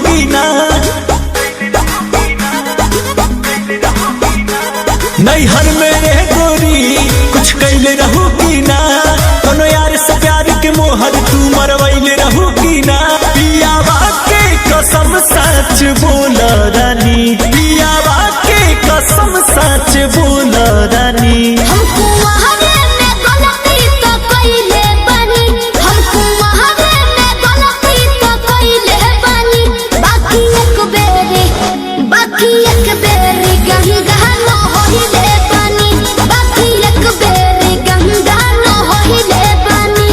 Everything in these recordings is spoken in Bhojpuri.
की ना, नैहर मेरे गोरी कुछ कैले रहू की ना, कोनो यार से प्यार के मोहर तू मरवैले रहू की ना। पियावा के कसम सच बोल रानी, पियावा के कसम सच बोल रानी। हमको वहावे में गलती तो कइले बानी, हमको वहावे में गलती तो कइले बानी। बाकी एक बेरी गंगा न होइले बानी, बाकी एक बेरी गंगा न होइले बानी।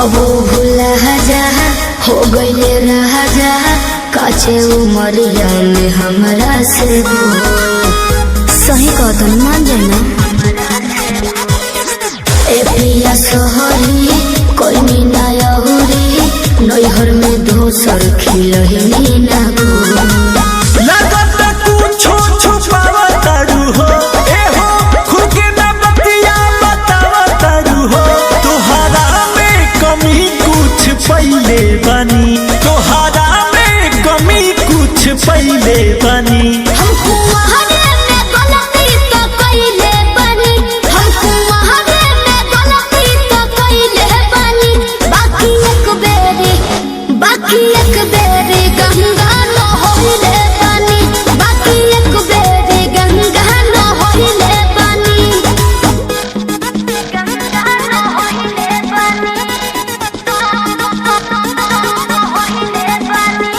अब भूला जा हो गईले राजा, काचे उमरिया में हमरा से सही कदम मान जाना। ए पिया सोहरी कोई मीना यहुरी, नैहर में दोसर खिलही ना गो। लगत कुछो छुपावा तारू हो, ए हो खुद के ना बतिया बतावा तारू हो। तोहरा में कमी कुछ पहिले बानी, तोहरा में कमी कुछ पहिले बानी। हमको वहावे में गलती तो कइले बानी, हमको वहावे में गलती तो कइले बानी। बाकी एक बेरी गंगा न होइले बानी, बाकी एक बेरी गंगा न होइले बानी, गंगा न होइले बानी, होइले बानी।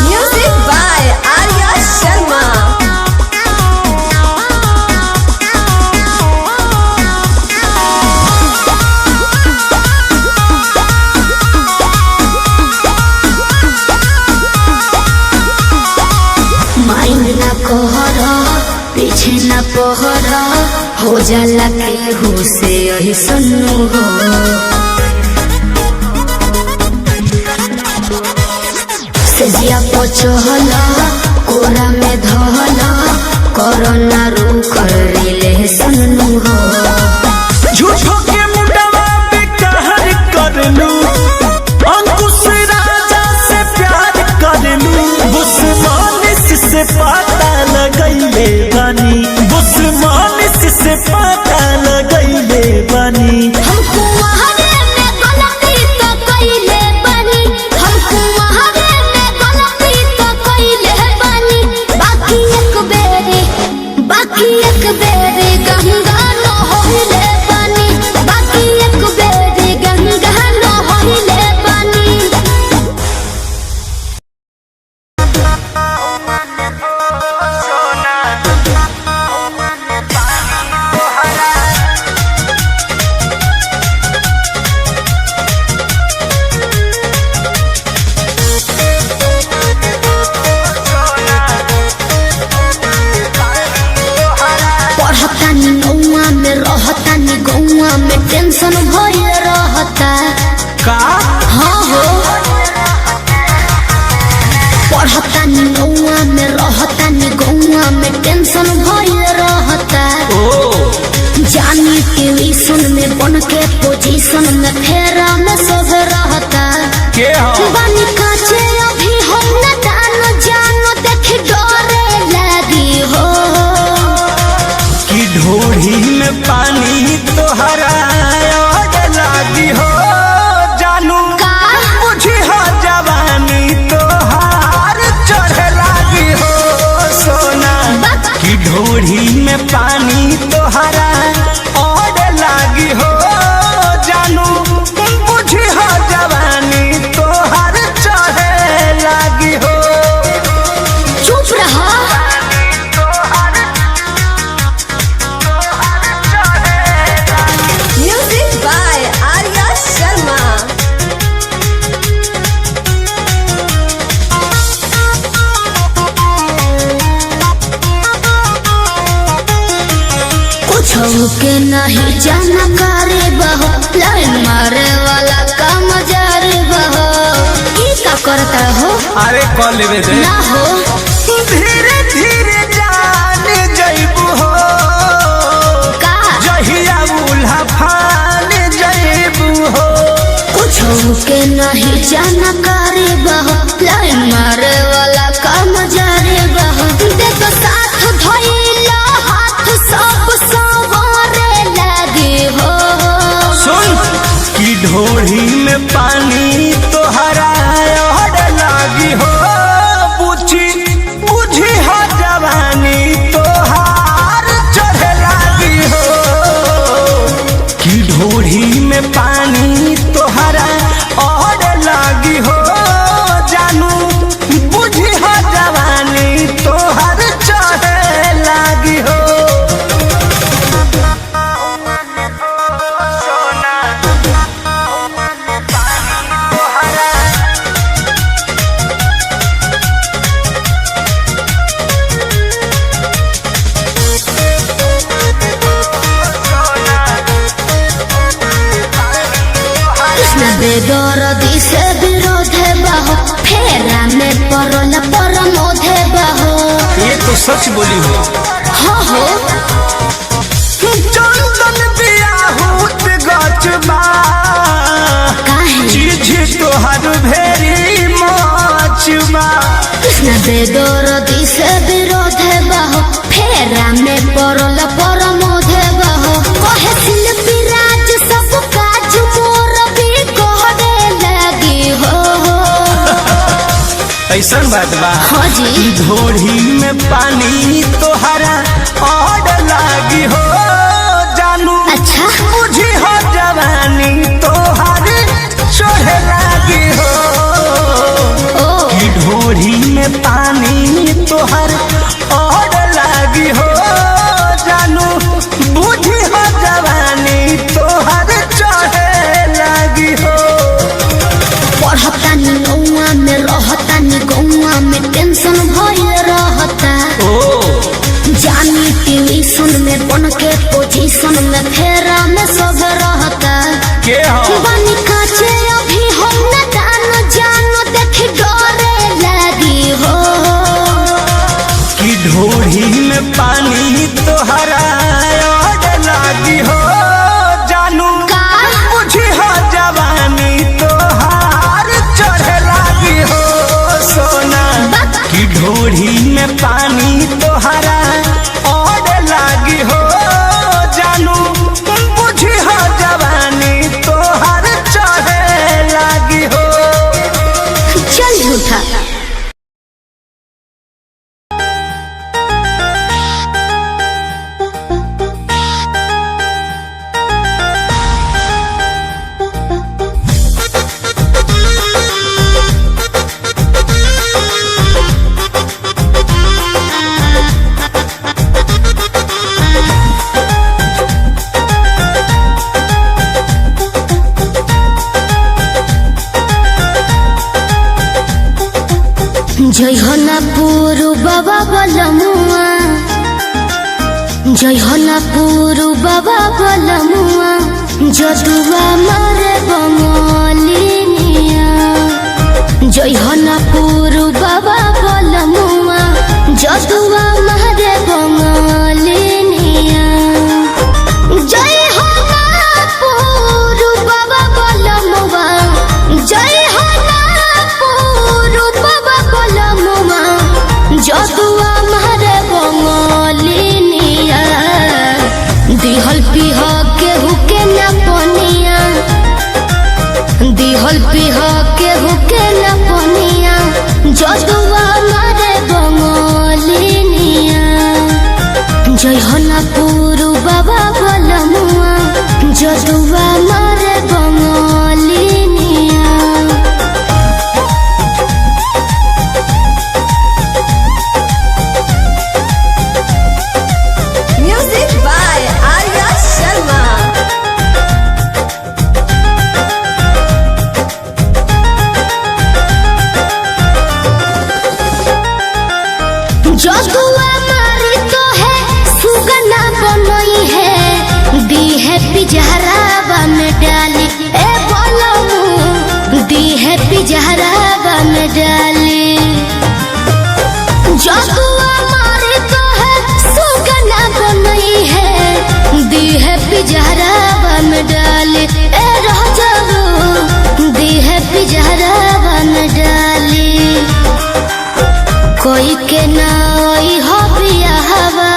Music by Arya Sharma. Mind ना कहर पीछे ना पहर, हो जाला केहू से यही सुनू हो। सजिया पचहल कोरा में धहल, कोरोना रूख रिले सुनू हो। झूठो के मुंडवा पे कहर कर लू, अंकुश राजा से प्यार कर लू। बुस्मानिस से पता लगैले बानी, बुस्मानिस से पता लगैले बानी। हमको वहावे में गलती तो कइले बानी, हमको वहावे में गलती तो कइले बानी। बाकी एक बेरी गंगा न होइले बानी, बाकी एक बेरी गंगा न होइले बानी। पढ़तानी गौआ में रहतानी गौआ में, टेंशन भइल रहता का हाँ हो। पढ़तानी गौआ में रहतानी गौआ में, टेंशन भइल रहता। जानी ट्यूशन में बन के पोजीशन में, फेरा में सब रहता। के हो बानी काचे अभी हम न जानो देख डरे लगी हो। कि ढोढ़ी में पानी तोहरा और लागी हो, जानू का मुझे हो जवानी तोहार चढ़ लागी हो सोना। कि ढोढ़ी में पानी तोहरा और लागी हो, जानू मुझे हो जवानी तोहार चढ़ लागी हो। चुप रहा। Music by Arya Sharma. के नहीं जानकारी बहु लाइन मारे वाला अरे कॉल लेवे दे ना हो धीरे धीरे जान जइबू हो का जहिया उल्हा फान जइबू हो कुछ के नहीं जानकारी बहो लाइन मारे वाला काम जारे बहो देख साथ धइला हाथ सब सवारे लगे हो सुन की ढोढ़ी में पानी तोहरा और लागी हो बुझी हो जवानी तोहार चढ़े लागी हो की ढोढ़ी में पानी तोहरा और लागी हो जानू बुझी हो जवानी तोहार चढ़े लागी हो बेदर्दी से विरोध बहो फेरा में परल परमोध बहो ये तो सच बोली हो हो चंदन बियाहूत गचबा काहे चीज तोहर भेरी मचबा कृष्ण बेदर्दी से विरोध बहो फेरा में परल परमोध बहो कहे शिल्पी राज सब काज मोर भी कहने लगी हो ऐसा बात बा हाँ जी ढोढ़ी में पानी तोहरा और लागी हो जानू अच्छा बुझी हो जवानी तोहर चढ़े लागी हो ओ की ढोढ़ी में पानी तोहर और लागी हो जानू बुझी हो जवानी तोहर चढ़े लागी हो पढ़ता नी नौआ में रहता नी गौआ में टेंशन भइल रहता जानी ट्यूशन में बन के पोजीशन में फेरा में सब रहता के हो बनी काचे अभी हम न जानो देख डरे लगी हो की ढोढ़ी में पानी तोहरा और लागी हो जानू का बुझी हो जवानी तोहार चढ़े लागी हो सोना की ढोढ़ी में पानी तोहरा और लागी हो जानू बुझी हो जवानी तोहार चढ़े लागी हो चल झूठा जय होनापुर बाबा बलमुआ जय होनापुर बाबा बलमुआ जदुआ मारे बंगलिनिया जय होनापुर बाबा बलमुआ जदुआ मारे बंगलिनिया जय होनापुर बाबा बलमुआ जय जदुआ मारे बंगलिनिया दिहल पिह केहू के न पनिया दिहल पिह केहू के न पनिया जदुआ मारे बंगलिनिया जय होनापुर बाबा बलमुआ जदुआ मारे बंगलिनिया Music by Arya Sharma. जदुआ मारी तो है सुगना बनई है दी है पिजहरावा में डाली ए बोलमू दी है पिजहरावा में डाली दी है पिजहरावा में डाली ए राजाऊ दी है पिजहरावा में डाली कोई के नाई हो बियाहवा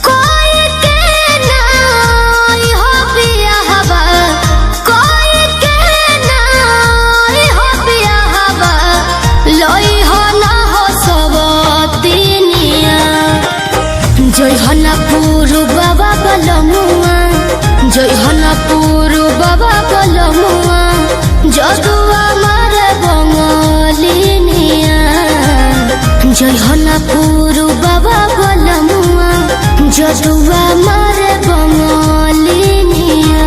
कोई के नाई हो बियाहवा कोई के नाई हो बियाहवा लई हो ना हो सब दिनिया जय हनापुर बाबा बलमुआ जय हनापुर बाबा बलमुआ जदुआ मारे बंगलिनिया जय हनापुर बाबा बलमुआ जदुआ मारे बंगलिनिया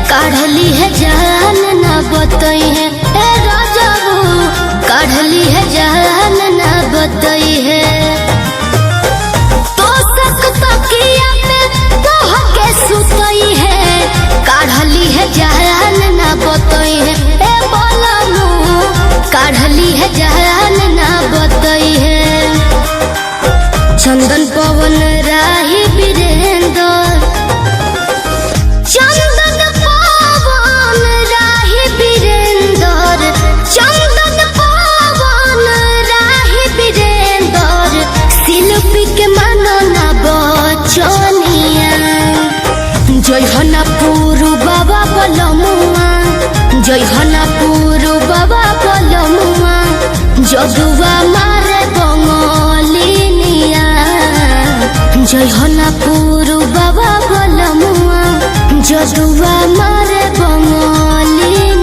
काढ़ली है जान न बतई है ए राजाऊ काढ़ली है जान न बतई है तो सक तकिया पे तोह के सुतई है काढ़ली है जान न बतई है ए बोलमू काढ़ली है जान न बतई है चंदन पवन राही वीरेंद्र चंदन पवन राही वीरेंद्र चंदन पवन राही वीरेंद्र शिल्पी के मनना बचनिया जय हनापुर बाबा बलमुआ जय हनापुर बाबा बलमुआ जदुआ मारे बंगलिनिया जय हनापुर बाबा बलमुआ जदुआ मारे बंगलिनिया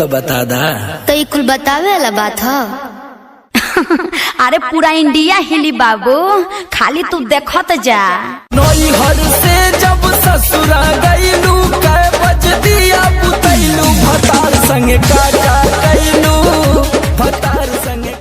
तो बता दा। तो ये कुल बतावे वाला बात है। अरे पूरा इंडिया हिली बाबू, खाली तू देखत जा। नैहर से जब ससुरा गईलू कै बज दिया बुतैलू भतार संगे काका कैलू भतार संगे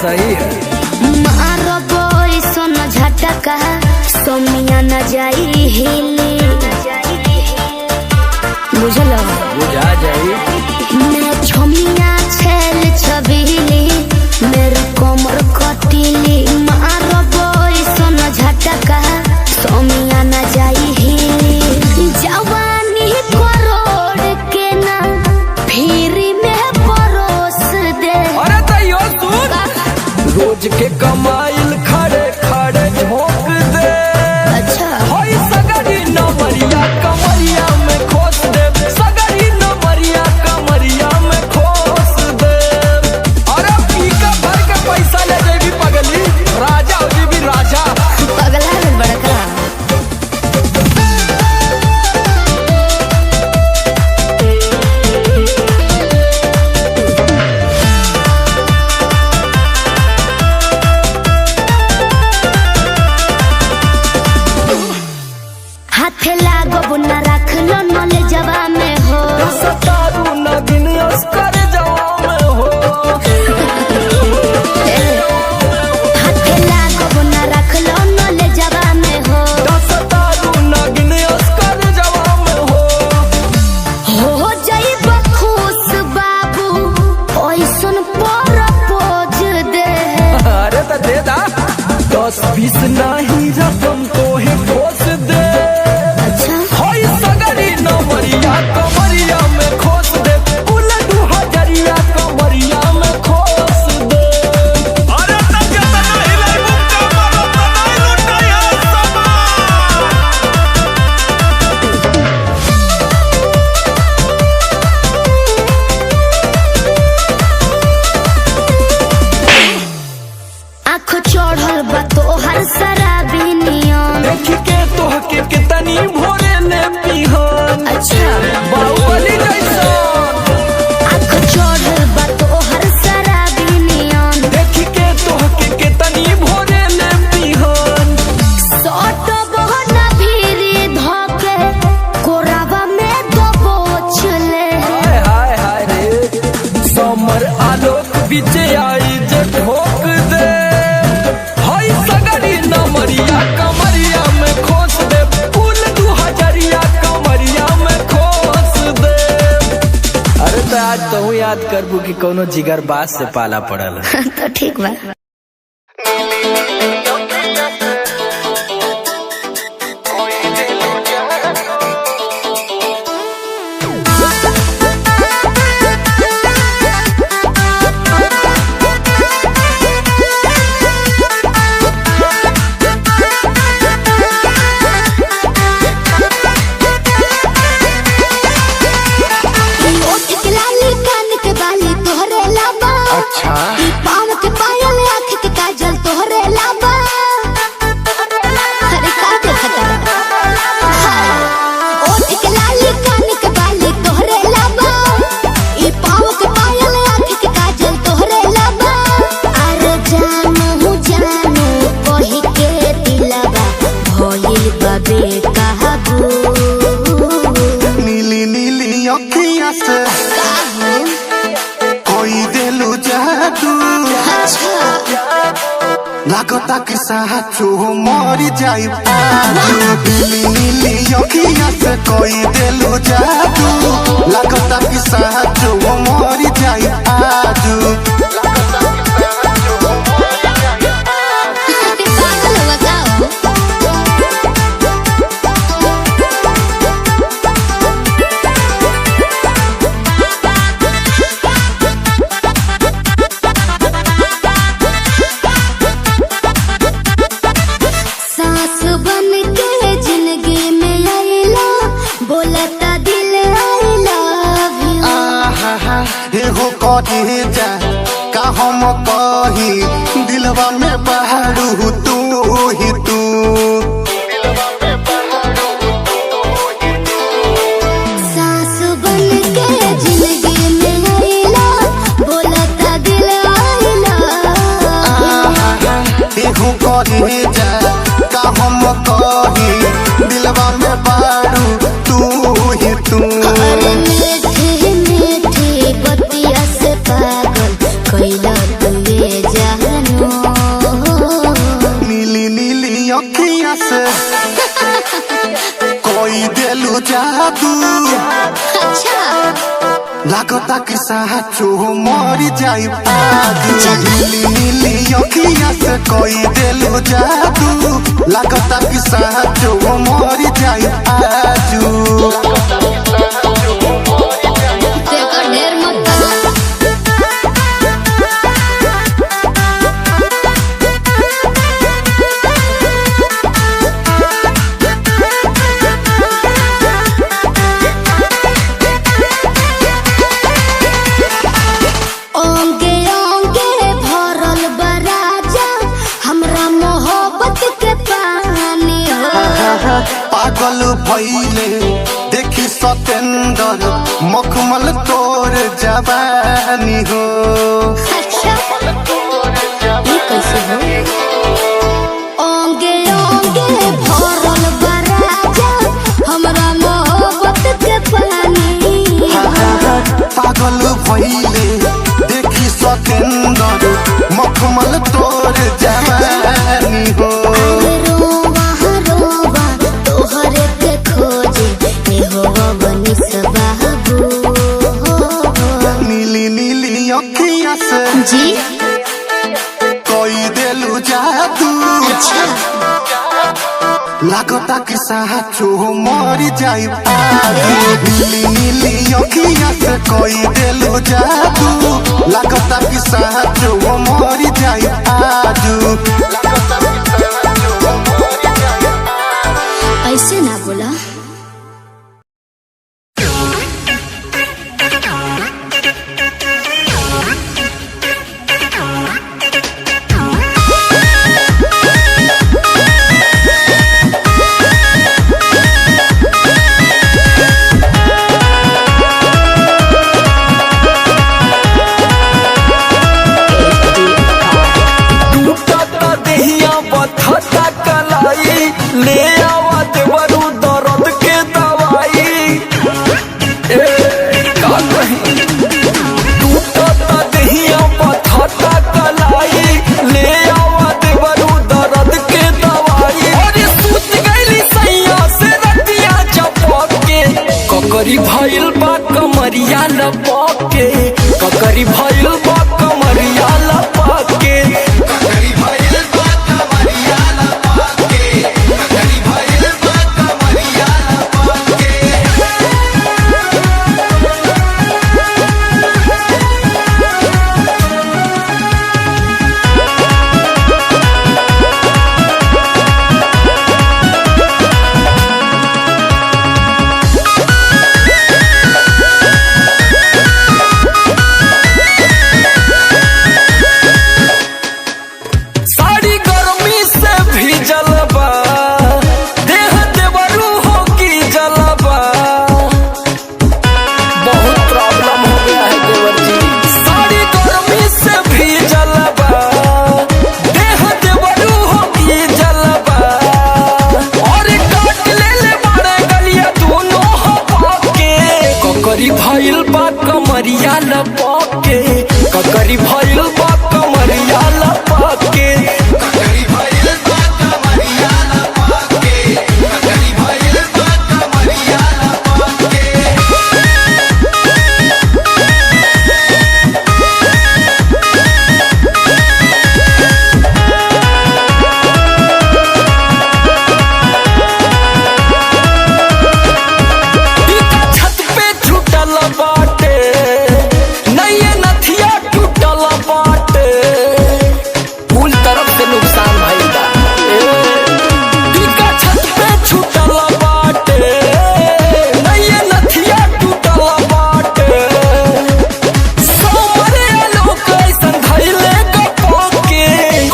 सही है। मारो बोई सोन झटका सोमिया न जाई हिली बुझल बुझा जाई। मैं छोमिया छेल छबीली मेरे कोमर कटीली मारो बोई सोन झटका सोमिया न जाई हिली जवानी करोड़ के ना फिर में परोस दे। अरे तैयो सुन रोज के कमाइल खड़े खड़े झोंक दे। अच्छा होई सगरी 10-20 नहीं रकम तो है खोस दे। अच्छा होई सगरी नमरिया कमरिया में खोस दे, उलट 2000 कमरिया में खोस दे। अरे तब जतना हिलाई मुक्का मारो तनाई लुटाया आँख चढ़ल बा तोहर शराबी नियम। देख के तोहके कितनी भोरे ने पिहन। अच्छा बाहुबली जैसा आँख चढ़ल बा तोहर शराबी नियम। देख के तोहके कितनी भोरे ने पिहन। सट बहना भीरी धके कोरावा में दबोच ले। हाय हाय हाय रे समर आलोक बीच आई जे ठोक दे। हाय सगरी नमरिया कमरिया में खोस दे, फूल 2000 कमरिया में खोस दे। अरे तो आज तो याद करबू कि कोनो जिगर बास से पाला पड़ल। तो ठीक बा। अच्छा पाँव के पायल आँख के काजल तोहरे लाबा। अरे का देखता ओठ के लाली कान के बाली तोहरे लाबा। ई पाँव के पायल आँख के काजल तोहरे लाबा। अरे जानू जानू कही के दिलवा भइल बा बेकाबू। नीली नीली अखियाँ से कोई देलू जादू। लागता कि साचो मरी जाई पाजू। नीली नीली अखियाँ से कोई देलू जादू। लागता कि साचो मरी जाई पाजू। पागल बताओ सांस बन के जिंदगी में आइला, बोलता दिल आई लव यू। आहा एहो कहे जा का हम कही, दिलवा में बहारू तू ही तू। सांस बन के जिंदगी में आइला, बोलता दिल आई लव यू। एहो कहे जा का हम कही, दिलवा में बहारू तू ही तू। अरे मीठी मीठी बतिया से पागल कैला तुए जानू। नीली नीली अखियाँ से कोई देलू जादू। अच्छा लागता कि साचो मरी जाई पाजू। नीली नीली अखियाँ से कोई देलू जादू। लागता कि साचो मरी जाई पाजू। देखो ढेर मत करो। ओंगे ओंगे भरल बा राजा, हमरा मोहब्बत के पानी हो। पागल भइले देखी सतेंदर, मखमल तोर जवानी हो। अच्छा ये कैसे हो? ओंगे ओंगे भरल बा राजा, हमरा मोहब्बत के पानी हो। पागल भइले देखी सतेंदर, मखमल तोर जवानी हो। अरे रोवा रोवा तोहरे के खोजे, ए हो बनी सबाबू। नीली नीली अखियाँ से जी कोई देलू जादू अच्छा लागता कि साचो मर जाई आजू नीली नीली अखिया से कोई देलो जादू लागता कि साचो मर जाई आजू ऐसे ना बोला। ककरी भइल बा कमरिया लपके ककरी भइल बा कमरिया लपके ककरी भइल बा कमरिया लपके ककरी भइल बा कमरिया लपके ककरी भइल बा कमरिया लपके ककरी भइल बा कमरिया लपके ककरी भइल बा कमरिया लपके ककरी भइल बा कमरिया लपके ककरी भइल बा कमरिया लपके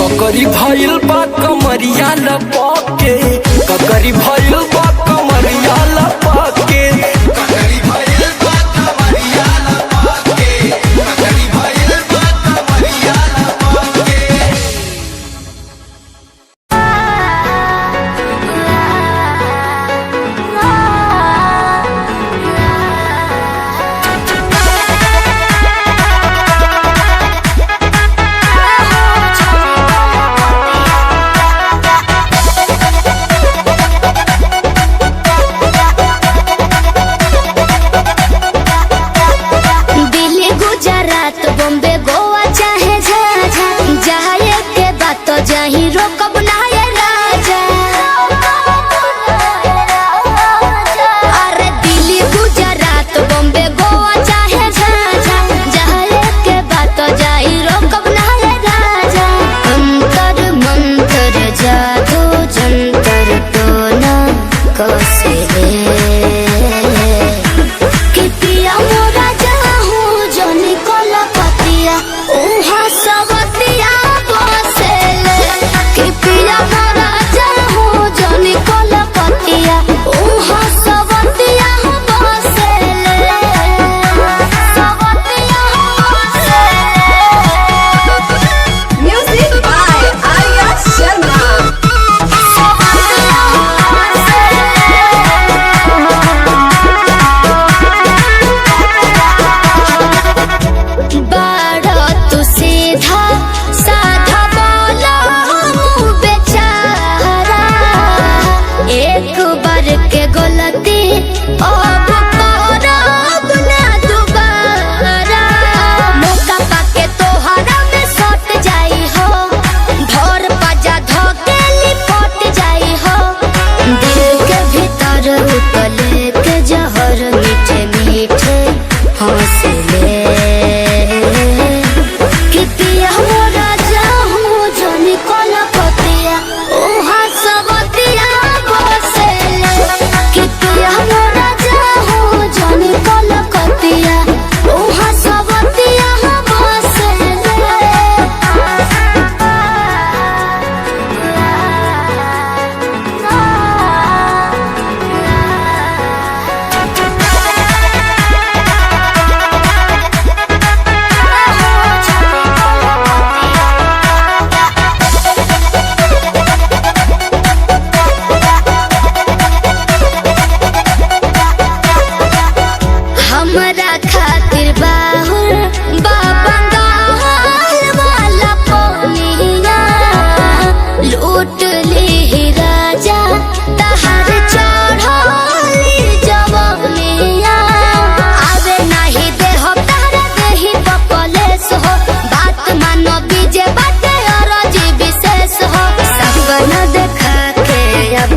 ककरी भइल बा कमरिया लपके ककरी भइल बा कमरिया लपके ककरी भइल बा कमरिया लपके सवतिया बसेले कि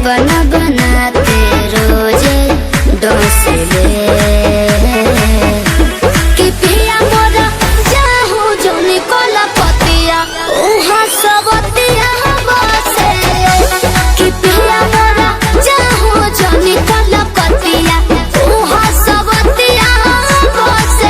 बना बना के रोजे डोसले कि पिया मोरा जाहू जोनी कोला पतिया उहाँ सबतिया बसे कि पिया मोरा जाहू जोनी कोला पतिया उहाँ सबतिया बसे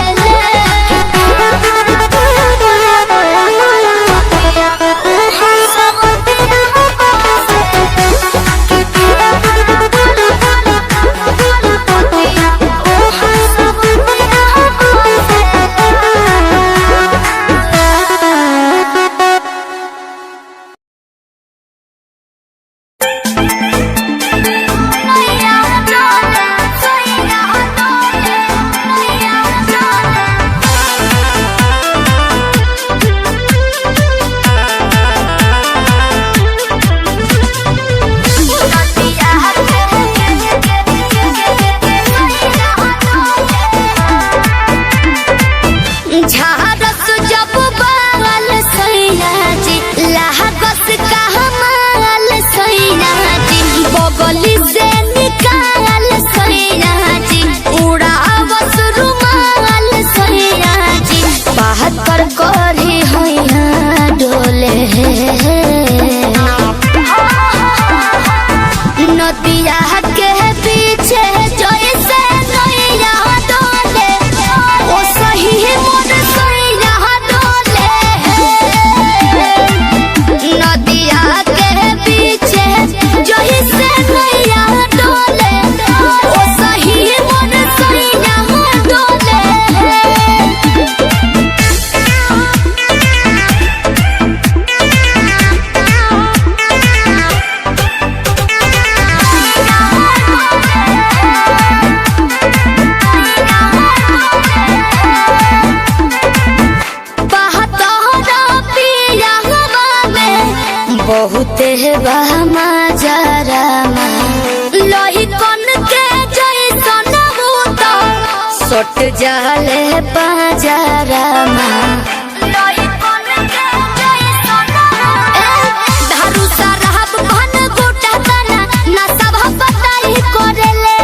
झारस जब बाल सैया जी लाहगस का हमाल सैया जी बगली से निकाल सैया जी उड़ावस रुमाल सैया जी बात कर करी हैया डोले नदिया के पीछे जैसे नैया डोले ओ सही मोर सैया डोले नदिया के पीछे जैसे नैया डोले ओ सही मोर सैया डोले बहुते बहमा जरा लोही कन के जैसन होता सट जाले बाजारा लोही कन के जैसन धारू सरहब भन गोटा तना ना सब पताई करेले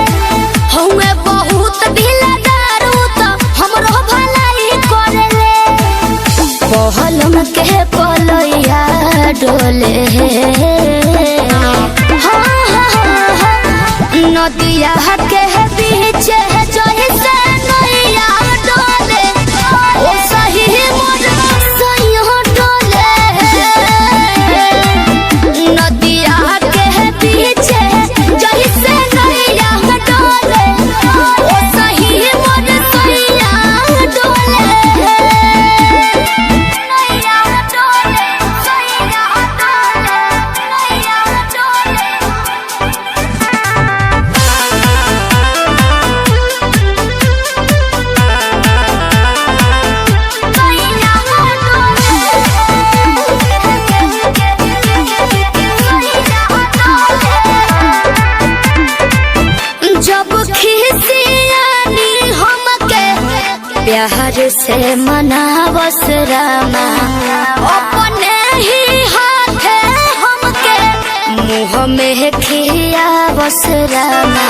हउए बहुत ढीला दारू तो हमरो भलाई करेले पहलम के पलैया डोले नदिया के पीछे जैसे नैया डोले ओ सही मोर सैया डोले नदिया के पीछे जैसे नैया डोले ओ सही मोर सैया डोले नैया डोले सैया जब खिसियानी हमके प्यार से मनावस रामा अपने ही हाथे हमके मुँह में खियावस रामा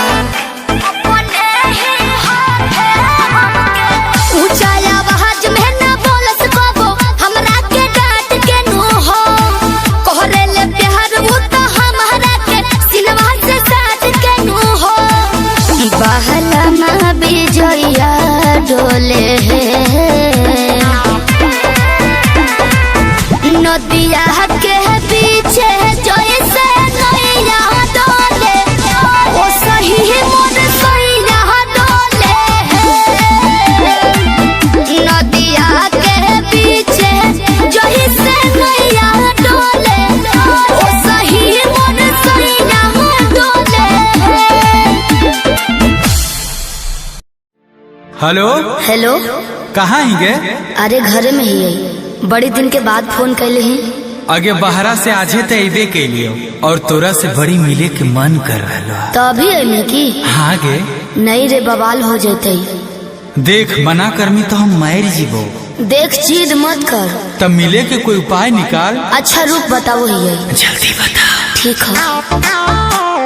अपने ही हाथे हमके ऊंचा आवाज में ना बोलस कबो हमरा के डांट के नो हो कहरे ले प्यार वो तो हमारा के सिनवा से साथ के नो हो बहला माँ बिजया डोले नदिया के पीछे जैसे नैया डोले ओ सही मोर सैया डोले नदिया के पीछे जैसे नैया डोले ओ सही मोर सैया डोले। हेलो हेलो कहाँ ही गे? अरे घरे में ही है, बड़ी दिन के बाद फोन कैले हैं। आगे बहरा से आजे तो अबे के लिए और तोरा से बड़ी मिले के मन कर रहा। तो अभी अइने की? हाँ गे। नहीं रे बवाल हो जैते। देख मना करमी तो हम मार जीवो। देख जिद मत कर। तब मिले के कोई उपाय निकाल। अच्छा रुक बताओ ही है। जल्दी बता। ठीक है।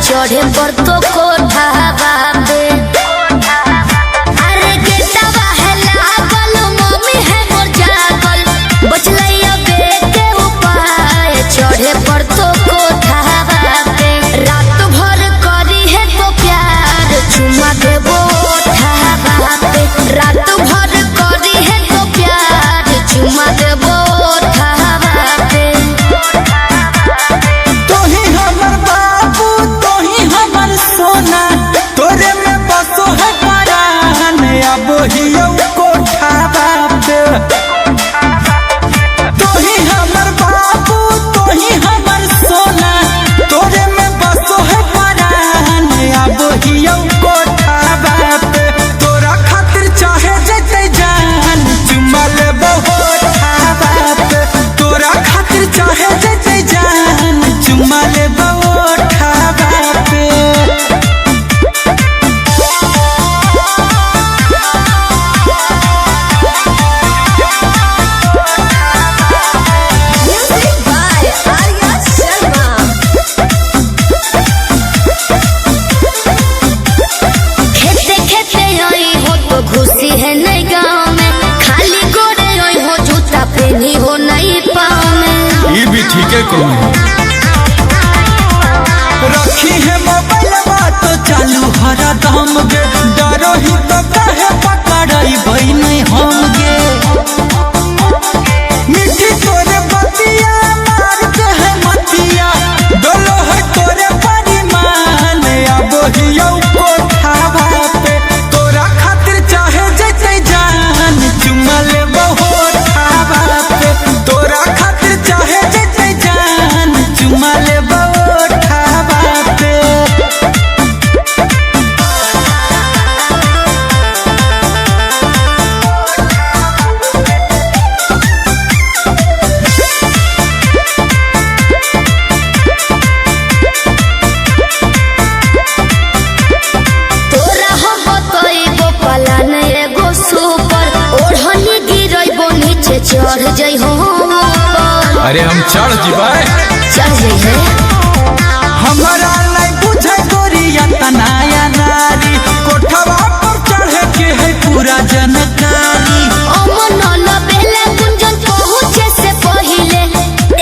चढ़े पर तो कोठावा पे अरे गेटवा है लागल मम्मी है मोर जागल बचलैया बेटे उपाय चढ़े पर तो कोठावा पे रात भर करी है तो प्यार चुमा देबो ठावा पे रात भर करी है तो प्यार चुमा देबो ठावा पे तोरे में बसो है परान अब हियो कोठावा पे तोही हमर बाबू तोही हमर सोना तोरे में बसो है परान अब हियो कोठावा पे तोरा खातिर चाहे जते जान चुमा लेबो ठावा पे तोरा खातिर चाहे जते जान चुमा लेबो ठावा पे घुसी है नई गाँव में खाली गोरे हो जूता पहनी हो नई पाँव में ये भी ठीक है कौन रखी है मोबाइल बात तो चालू हरा दम गे डरो ही तो कहे पकड़ाई भाई नहीं हम गे मिट्टी तोरे बतिया मार के है मतिया डोलो है तोरे परिमान अब हियो कोठावा पे तोरा खातिर चाहे जते जान चुमा लेबो ठावा पे तोरा खातिर चाहे जते जान चुमा लेबो ठावा पे तोरा हो बतइबो पलान एगो सुपर ओढ़नी गिरइबो नीचे चढ़ जइ हो ऊपर अरे हम चढ़ जीवाए चढ़ जइ है हमारा नहीं बुझे गोरिया तनाया नारी कोठवा पर चढ़े के है पूरा जनकारी अमन लबेले गुंजन पहुँचे से पहिले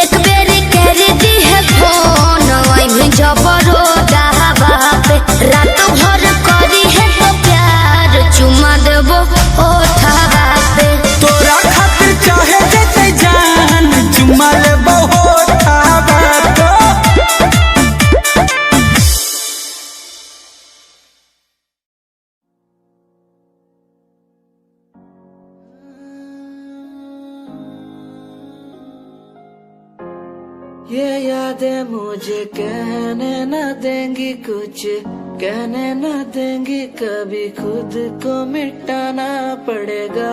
एक बेरी कर दी है फोन वही जबरो डाबा पे रात भर करी है तो प्यार चुमा देबो ठावा पे तोरा खातिर चाहे जते जान चुमा लेबो ठावा पे ये यादें मुझे कहने न देंगी कुछ कहने न देंगी कभी खुद को मिटाना पड़ेगा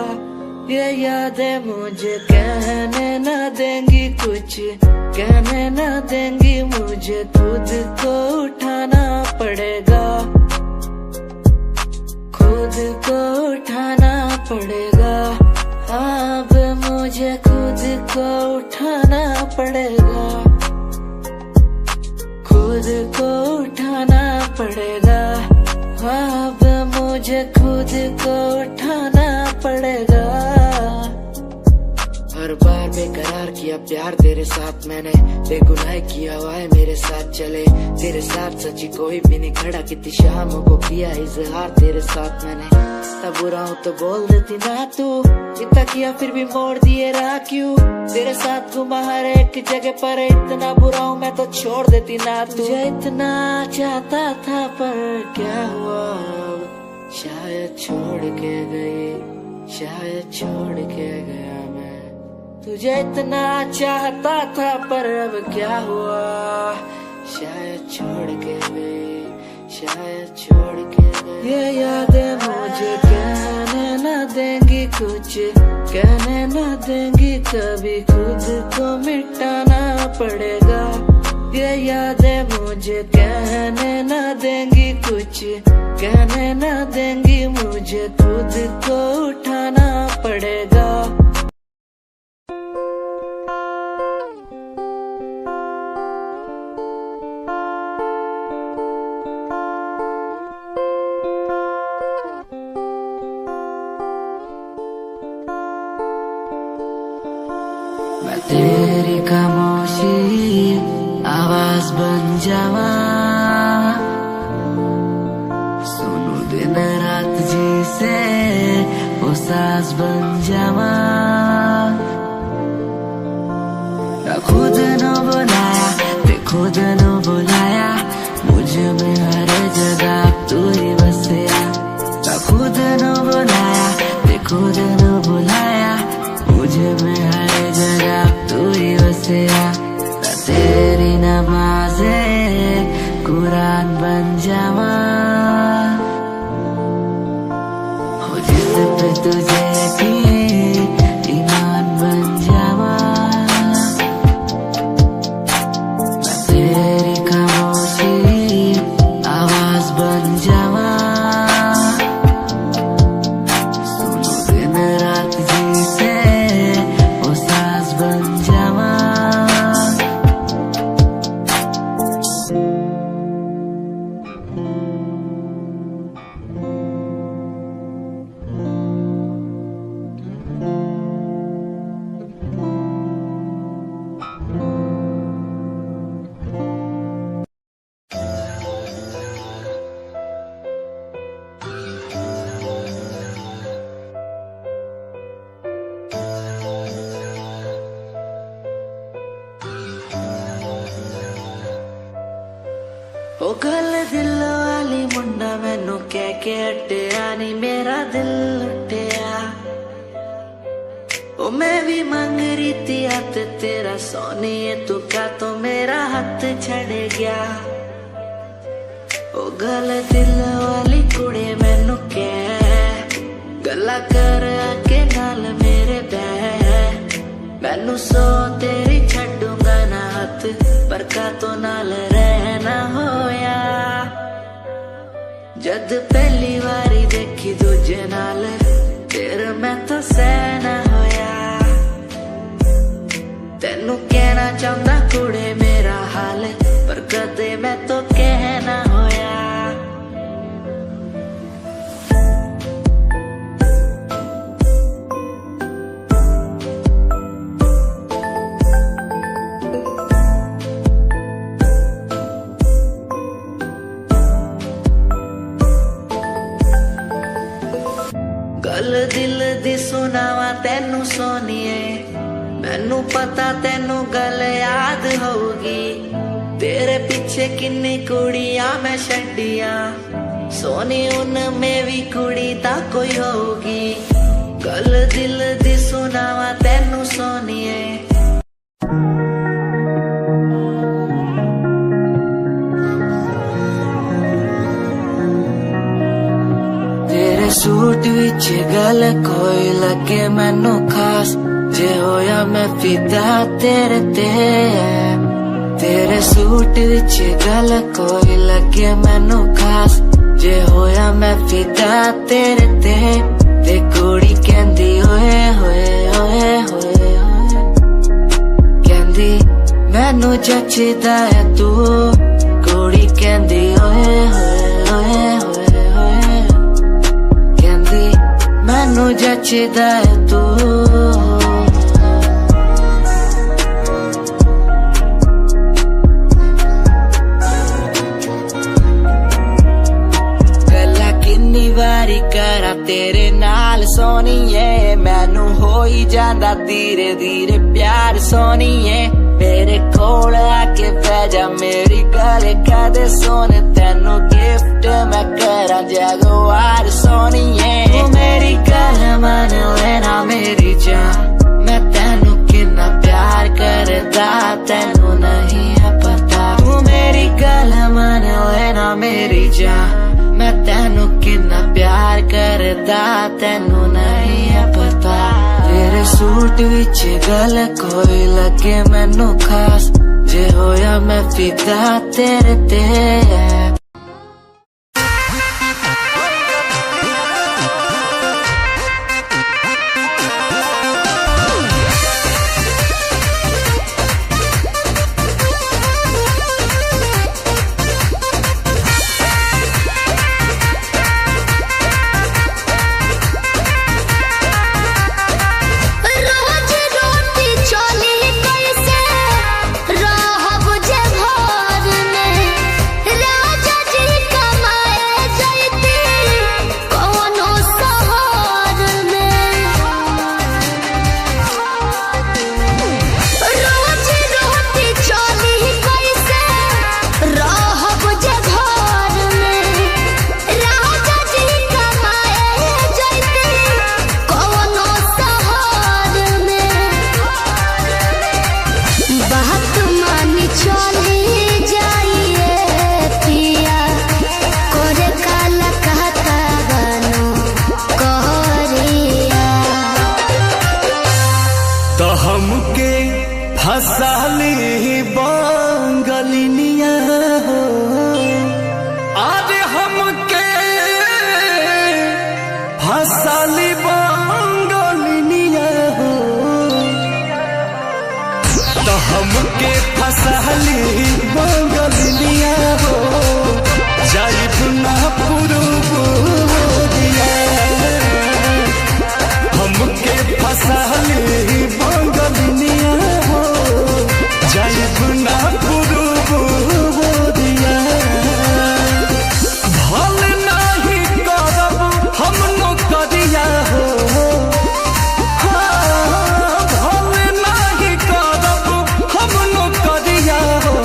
ये यादें मुझे कहने न देंगी कुछ कहने न देंगी मुझे खुद को उठाना पड़ेगा खुद को उठाना पड़ेगा अब मुझे खुद को उठाना पड़ेगा खुद को उठाना पड़ेगा अब मुझे खुद को उठाना पड़ेगा हर बार बेकरार किया प्यार तेरे साथ मैंने बेगुनाह किया हुआ है मेरे साथ चले तेरे साथ सच्ची कोई भी नहीं खड़ा कितनी शामों को किया इजहार तेरे साथ मैंने तब बुरा हूँ तो बोल देती ना तू इतना किया फिर भी मोड़ दिए राह क्यों तेरे साथ घुमा हर एक जगह पर इतना बुरा हूँ मैं तो छोड़ देती ना तुझे इतना चाहता था पर क्या हुआ शायद छोड़ के गई शायद छोड़ के गया मैं तुझे इतना चाहता था पर अब क्या हुआ शायद छोड़ के गई कहने न देंगी कभी खुद को मिटाना पड़ेगा। ये यादें मुझे कहने न देंगी कुछ, कहने न देंगी मुझे खुद को उठाना पड़ेगा। मैं तेरी खामोशी आवाज बन जावा, सुनू दिन रात जी से वो सास बन जावा। खुद न बुलाया ते खुद न बुलाया, मुझे में हर जगह तू ही बसया। खुद न बुलाया ते खुद न बुलाया, मुझे में हर जगह तू ही बसया। तेरी नमाज़े कुरान बन जावा, हो जिस पे तुझे ईमान बन जावा। मैं तेरी खामोशी आवाज बन जावा, सुनो दिन रात जी से वो सास बन जावा। ओ गल दिल वाली मुंडा मैनू कह के हटिया नी मेरा दिल लुटिया। ओ मैं भी मंग रही थी हाथ तेरा सोनिए, तू क्या तो मेरा हाथ छड़ गया। ओ गल दिल वाली कुड़े मैनू कह गल्ला कर के नाल मेरे बह, मैनू सो तेरी छड्डूंगा ना हाथ, पर का तो नाल रहना होया। जद पहली बारी देखी दूजे नाल फिर मैं तो सहना होया। तेनू कहना चाहता कुड़े मेरा हाल, पर कदे मैं तो कहना होया। गल दिल दी सुनावा तेनू सोनिए, मैनू पता तेनू गल याद होगी। तेरे पीछे किन्नी कुड़ियां मैं छड्डियां, सोनी उनमें भी कुड़ी ता कोई होगी। गल दिल दी सुनावा तेनू सोनिए। सूट विच गल कोई लगे मैनू खास, जे होया मैं फिदा तेरे ते। तेरे सूट विच गल कोई लगे मैनू खास, जे होया मैं फिदा तेरे ते। ते कुड़ी कहंदी ओए होए ओए होए ओए, कहंदी मैनू जचदा है तू। कुड़ी कहंदी ओए होए ओए होए, मैनू जचदा है तू। गल्ला किन्नी बारी करा तेरे नाल सोनिए, मैनू हो ही जांदा धीरे धीरे प्यार सोनिए। मेरे कोल आके पै जा मेरी गल कदे सोने, तेनू गिफ्ट मैं करा जगवार सोनिए। मेरी गल मन लेना मेरी जान, मैं तेनू कितना प्यार करदा तेनू नहीं है पता। तू मेरी गल मन लेना मेरी जान, मैं तेनू कितना प्यार करदा तेनू नहीं है पता। सूट विच गल कोई लगे मैनू खास जे होया मैं फिदा तेरे ते हमके फसाली बांगलिनिया हो आज हमके फसाली बांगलिनिया हो तो हमके फसाली बांगलिनिया हो जाइब ना पुरुबोरिया हमके फसाली बांगलिनिया हो जाइब ना पुरुबोरिया भल नहीं करब हम नौकरिया हो भल नहीं करब हम नौकरिया हो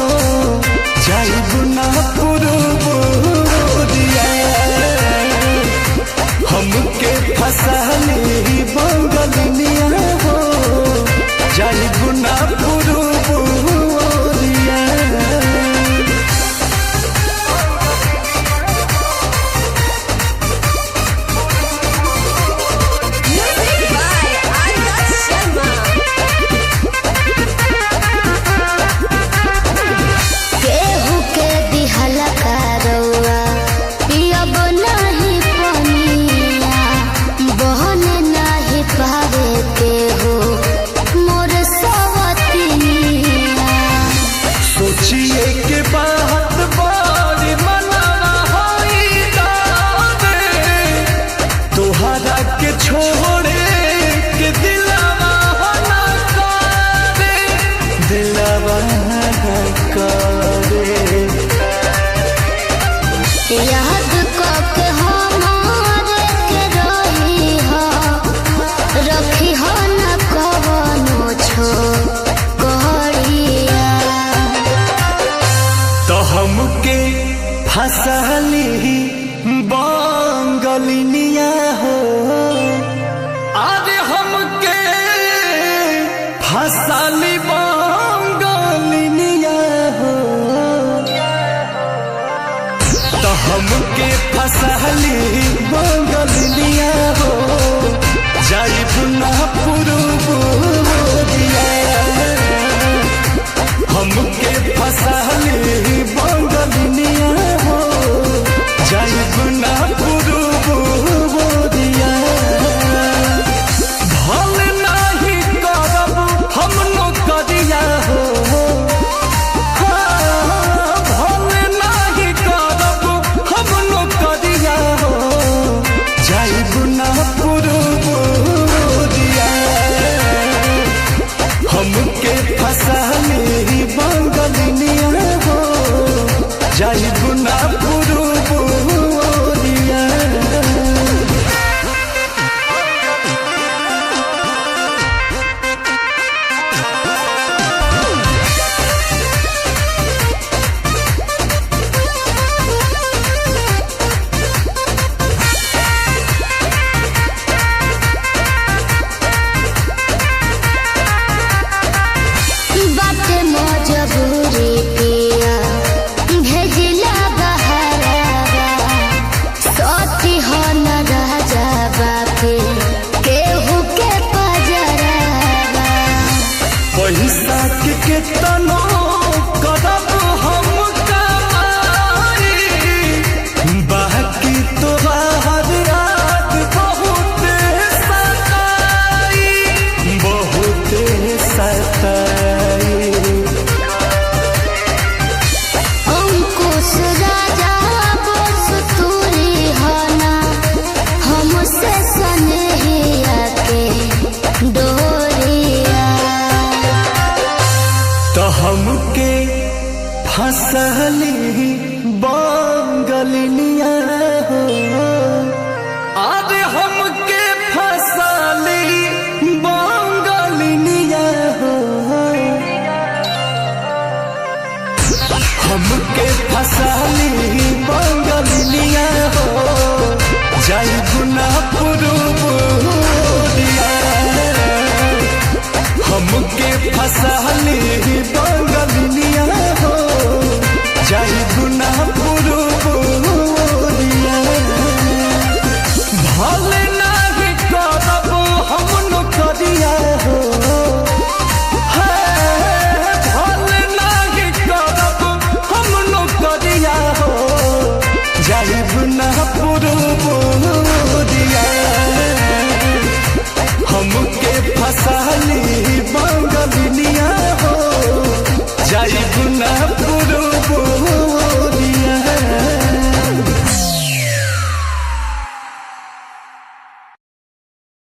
जाइब ना पुरुबोरिया हमके फसाली बांगलिनिया हो जाइब ना पुरुबोरिया Music by Arya Sharma. केहू के दिहल करौआ पियब नहीं पनिया बहन नहीं पावे केहू मोर सवतिनिया सोचिए के बात बारी मनाना होई दावे तोहरा के छोड़े के दिलवा ना करे दिलवा ना करे याद कके हमारे के रही हो रखी हो न कवनो छोकरिया तो हमके फसाली बांगलिनिया हो आज हमके फसाली बांगलिनिया हो तो हमके फसाली बांगलिनिया हो जाइब ना पुरुबोरिया हमके फसाली बांगलिनिया हो जाइब ना पुरुबोरिया भल नहीं करब हम नौकरिया हो भल नहीं करब हम नौकरिया हो जाइब ना पुरुबोरिया हमके फसाली बांगलिनिया हो जाइब ना पुरुबोरिया बाटे मजबूरी पिया भेजिला बहारा केतनो करब हम कमाई, बाकी तोहार याद बहुत सताई, बहुत सताई। अंकुश राजा बोस तूरी हना हमसे सनहिया के डोरिया। तो हमके फसली बंगलिनिया हो, अरे हमके फसली बंगलिनिया हो, हमके फसली बंगलिनिया हो, जाई गुना पुरुबुरिया, हमके फसली बंगलिनिया हो, जाई गुना पुरुबुरिया। भले नाही करब हम नौकरिया हो, भले नाही करब हम नौकरिया हो, जाई गुना पुरुबुरिया, हमके फसली बंगलिनिया हो, जाई गुना पुरुबुरिया।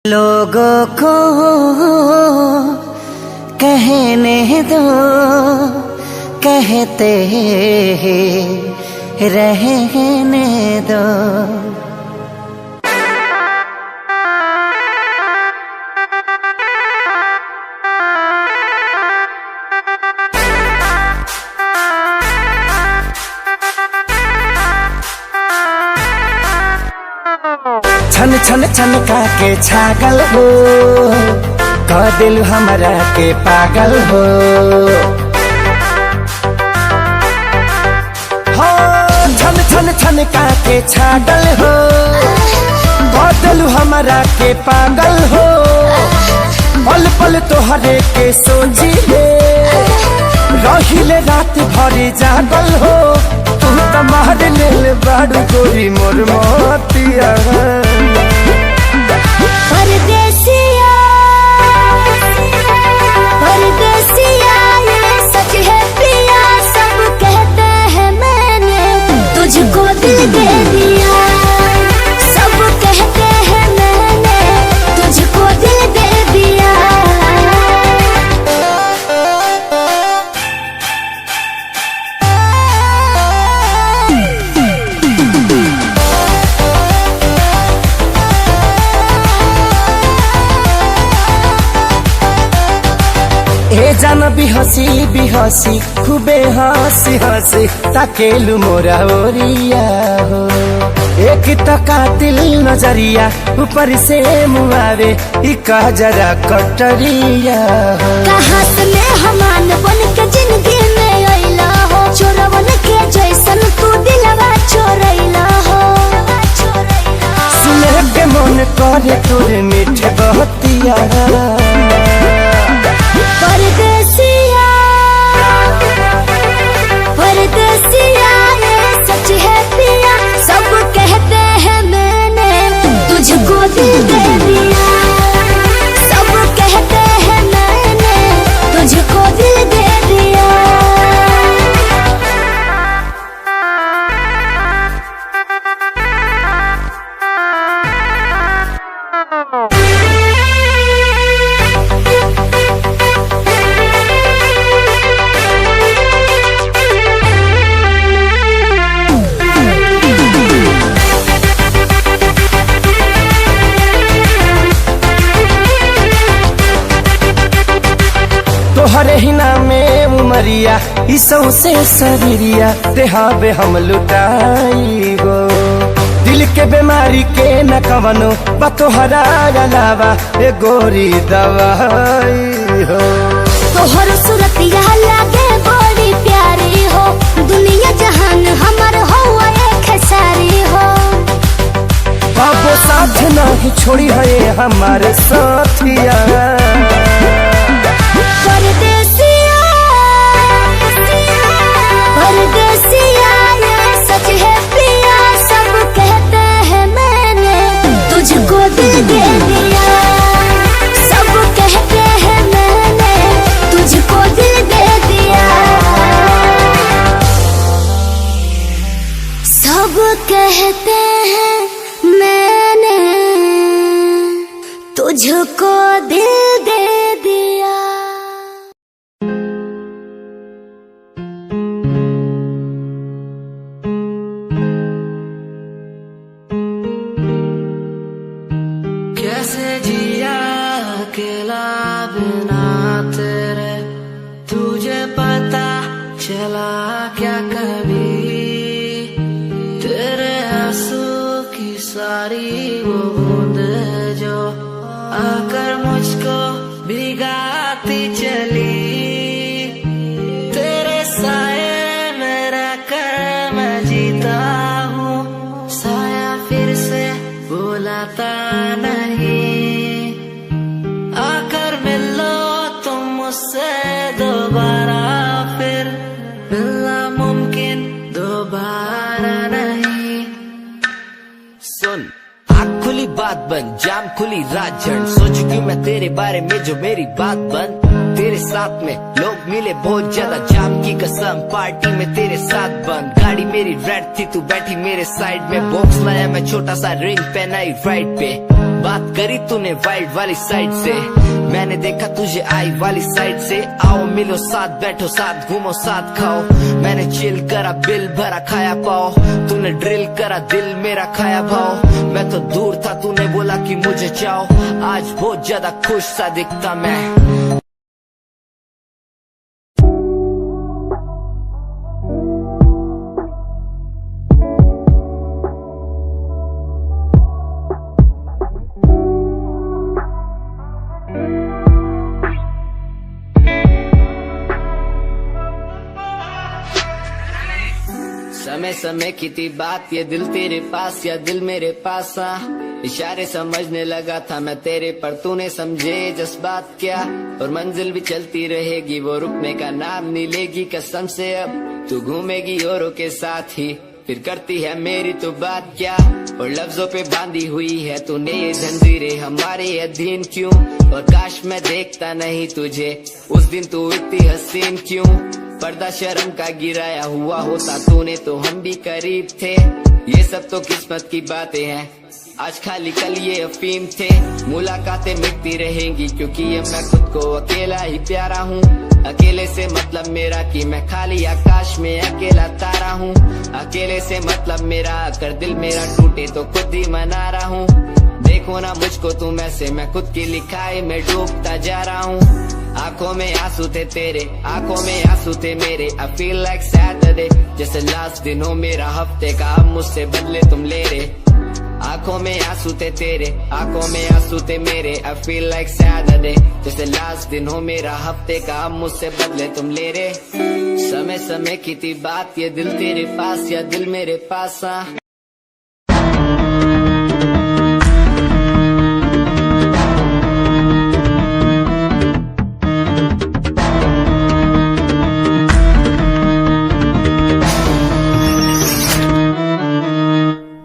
लोगों को कहने दो, कहते रहने दो। छन छन छनका के छागल हो, कह दिल हमरा के पागल हो। हो छन छन छनका के छागल हो, कह दिल हमरा के पागल हो। पल पल तोहरे के सोची ले, रहिले रात भरी जागल हो। तू तो मार लेल बाड़ू गोरी मोर मोतिया। परदेसिया परदेसिया ये सच है पिया, सब कहते हैं मैंने तुझको दिल दे दिया। सब कहते हैं मैंने तुझको दिल दे दिया। ए जान बिहसी खूबे हंसी हंसी ताकेलु मोरा ओरिया हो। एक तो कातिल नजरिया ऊपर से मुआवे ई कह जरा कटरिया हो। कहाँ से मेहमान बन के जिंदगी में अइला हो, चोरवन के जैसन तू दिलवा चोरैला हो। सुने के मन करे तोरे मीठे बहतिया। परदेसिया परदेसिया ये सच है पिया, सब कहते हैं मैंने तुझको दिल दे दिया। सब कहते हैं मैंने तुझको दिल दे दिया। तोहरे ही नामे उमरिया इसौ से शरीरिया देहाबे हम लुटाई गो। दिल के बीमारी के न कवनो बतोहरा अलावा ए गोरी दवाई हो। तोहर सूरतिया लागे बड़ी प्यारी हो, दुनिया जहान हमर हो एक सारी हो। बाबो साथ नहीं छोड़ी है हमारे साथिया। परदेसिया सब कहते हैं मैंने तुझको दिल दे दिया। कैसे जिया अकेला बिना तेरे, तुझे पता चला क्या कभी? तेरे आंसू की सारी वो बूंद जो आकर मुझको भिगाती चली, तेरे साए में रहकर मैं जीता हूँ, साया फिर से बुलाता नहीं। आकर मिलो तुम मुझसे दोबारा, फिर मिलना मुमकिन दोबारा नहीं। सुन, आँख खुली बात बन, जाम खुली रात जन, सोच क्यों मैं तेरे बारे में जो मेरी बात बन। तेरे साथ में लोग मिले बहुत ज्यादा, जाम की कसम पार्टी में तेरे साथ बन। गाड़ी मेरी रेड थी, तू बैठी मेरे साइड में, बॉक्स लाया मैं छोटा सा, रिंग पहनाई राइट पे। बात करी तूने वाइल्ड वाली साइड से, मैंने देखा तुझे आई वाली साइड से। आओ मिलो साथ, बैठो साथ, घूमो साथ, खाओ। मैंने चिल करा, बिल भरा, खाया पाओ। तूने ड्रिल करा, दिल मेरा खाया भाव। मैं तो दूर था, तूने बोला कि मुझे चाहो। आज बहुत ज्यादा खुश सा दिखता मैं। समय समय की थी बात, ये दिल तेरे पास या दिल मेरे पास आ। इशारे समझने लगा था मैं तेरे, पर तूने समझे जज्बात क्या। और मंजिल भी चलती रहेगी, वो रुकने का नाम नहीं लेगी कसम से। अब तू घूमेगी औरों के साथ ही, फिर करती है मेरी तो बात क्या। और लफ्जों पे बांधी हुई है तूने ये जंजीरें, हमारे अधीन क्यों। और काश मैं देखता नहीं तुझे उस दिन, तू इतनी हसीन क्यों। पर्दा शर्म का गिराया हुआ होता तूने तो हम भी करीब थे। ये सब तो किस्मत की बातें हैं, आज खाली कल ये अफीम थे। मुलाकातें मिटती रहेंगी क्योंकि ये मैं खुद को अकेला ही प्यारा हूँ। अकेले से मतलब मेरा कि मैं खाली आकाश में अकेला तारा हूँ। अकेले से मतलब मेरा अगर दिल मेरा टूटे तो खुद ही मना रहा हूँ। देखो ना मुझको तुम ऐसे, मैं खुद की लिखाई में डूबता जा रहा हूँ। आंखों में आंसू थे तेरे, आंखों में आंसू थे मेरे। I feel like Saturday, जैसे लास्ट दिन हो मेरा हफ्ते का, अब मुझसे बदले तुम ले रहे। आंखों में आंसू थे तेरे, आंखों में आंसू थे मेरे। I feel like Saturday, जैसे लास्ट दिन हो मेरा हफ्ते का, अब मुझसे बदले तुम ले रहे। समय समय की थी बात, ये दिल तेरे पास या दिल मेरे पास आ।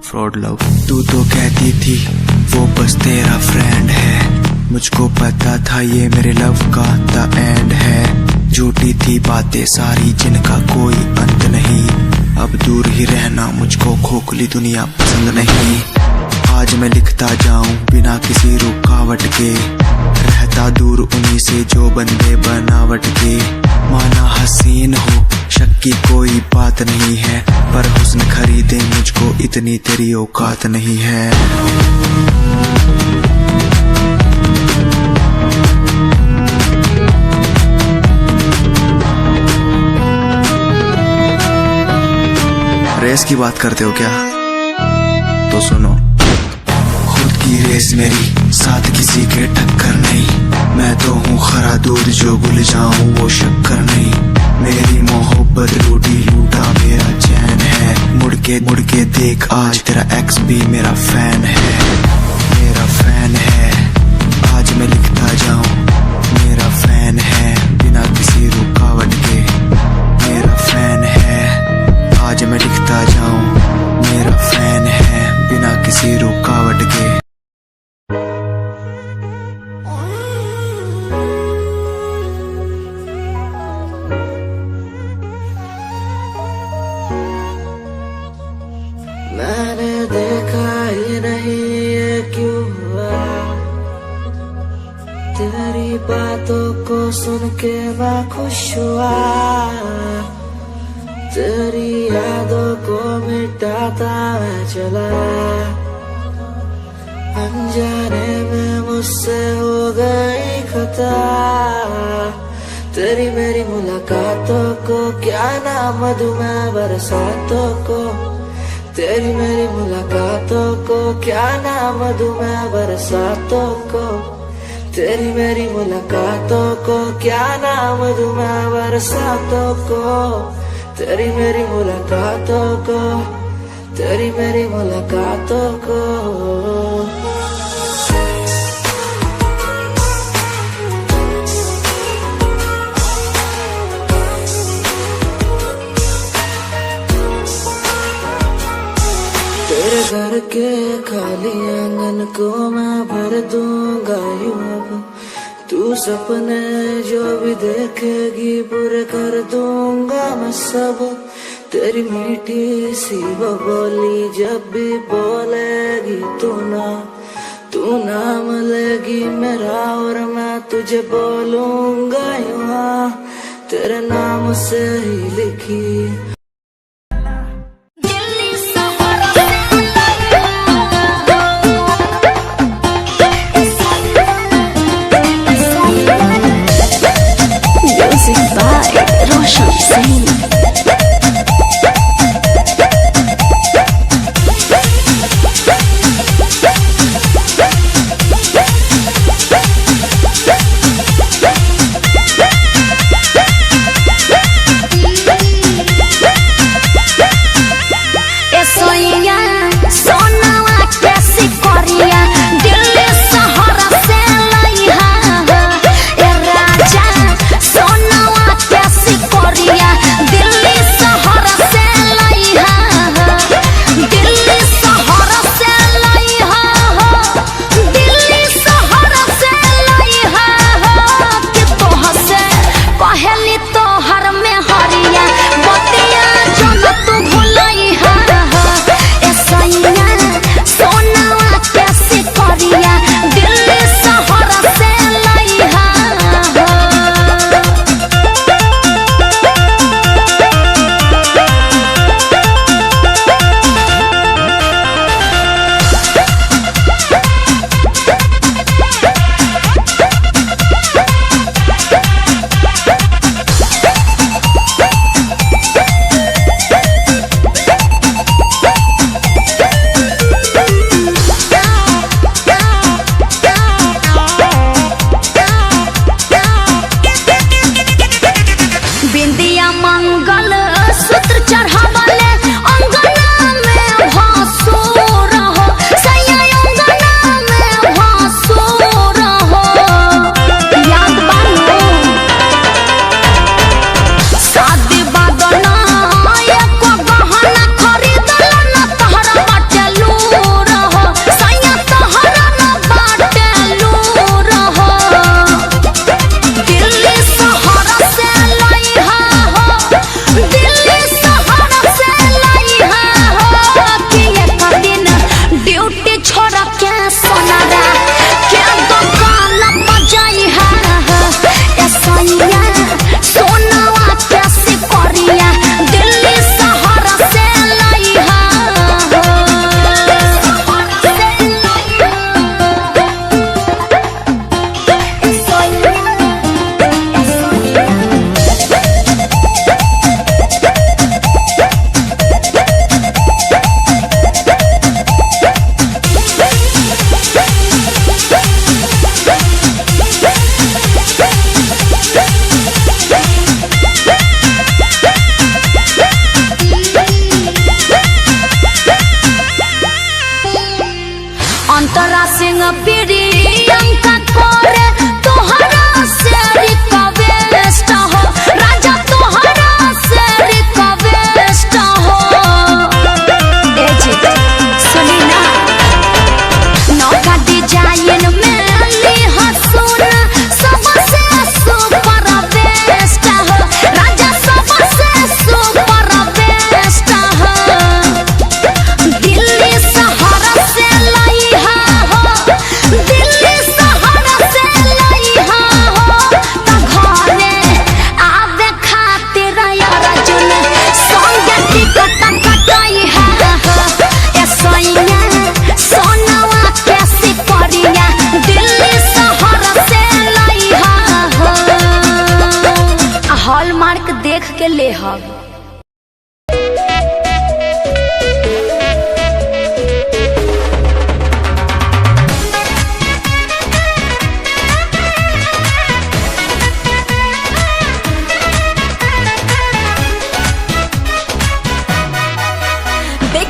फ्रॉड लव, तू तो कहती थी वो बस तेरा फ्रेंड है। मुझको पता था ये मेरे लव का द एंड है। झूठी थी बातें सारी जिनका कोई अंत नहीं। अब दूर ही रहना मुझको खोखली दुनिया पसंद नहीं। आज मैं लिखता जाऊं बिना किसी रुकावट के, रहता दूर उन्हीं से जो बंदे बनावट के। माना हसीन हो शक की कोई बात नहीं है, पर हुस्न खरीदे मुझको इतनी तेरी औकात नहीं है। रेस की बात करते हो क्या? तो सुनो, खुद की रेस मेरी, साथ किसी के टक्कर नहीं। मैं तो हूँ खरा दूध जो भूल जाऊं वो शक्कर नहीं। मेरी मोहब्बत लूटी लूटा मेरा चैन है। मुड़ के देख आज तेरा एक्स भी मेरा फैन है, मेरा फैन है। आज मैं लिखता जाऊं मेरा फैन है, बिना किसी रुकावट के मेरा फैन है। आज मैं लिखता जाऊं मेरा फैन है, बिना किसी रुकावट के। मैंने देखा ही नहीं ये क्यों हुआ, तेरी बातों को सुन के मैं खुश हुआ, तेरी यादों को मिटाता मैं चला, अनजाने में मुझसे हो गई खता, तेरी मेरी मुलाकातों को क्या नाम दूं मैं बरसातों को, तेरी मेरी मुलाकातों को क्या नाम दूं मैं बरसातों को, तेरी मेरी मुलाकातों को क्या नाम दूं मैं बरसातों को, तेरी मेरी मुलाकातों को, तेरी मेरी मुलाकातों को। तेरे घर के खाली आंगन को मैं भर दूंगा यूं अब, तू सपने जो भी देखेगी पूरे कर दूंगा मैं सब, तेरी मीठी सी वो बोली जब भी बोलेगी तू नाम लेगी मेरा और मैं तुझे बोलूंगा यूं, तेरे नाम से ही लिखी रोशन सिंह।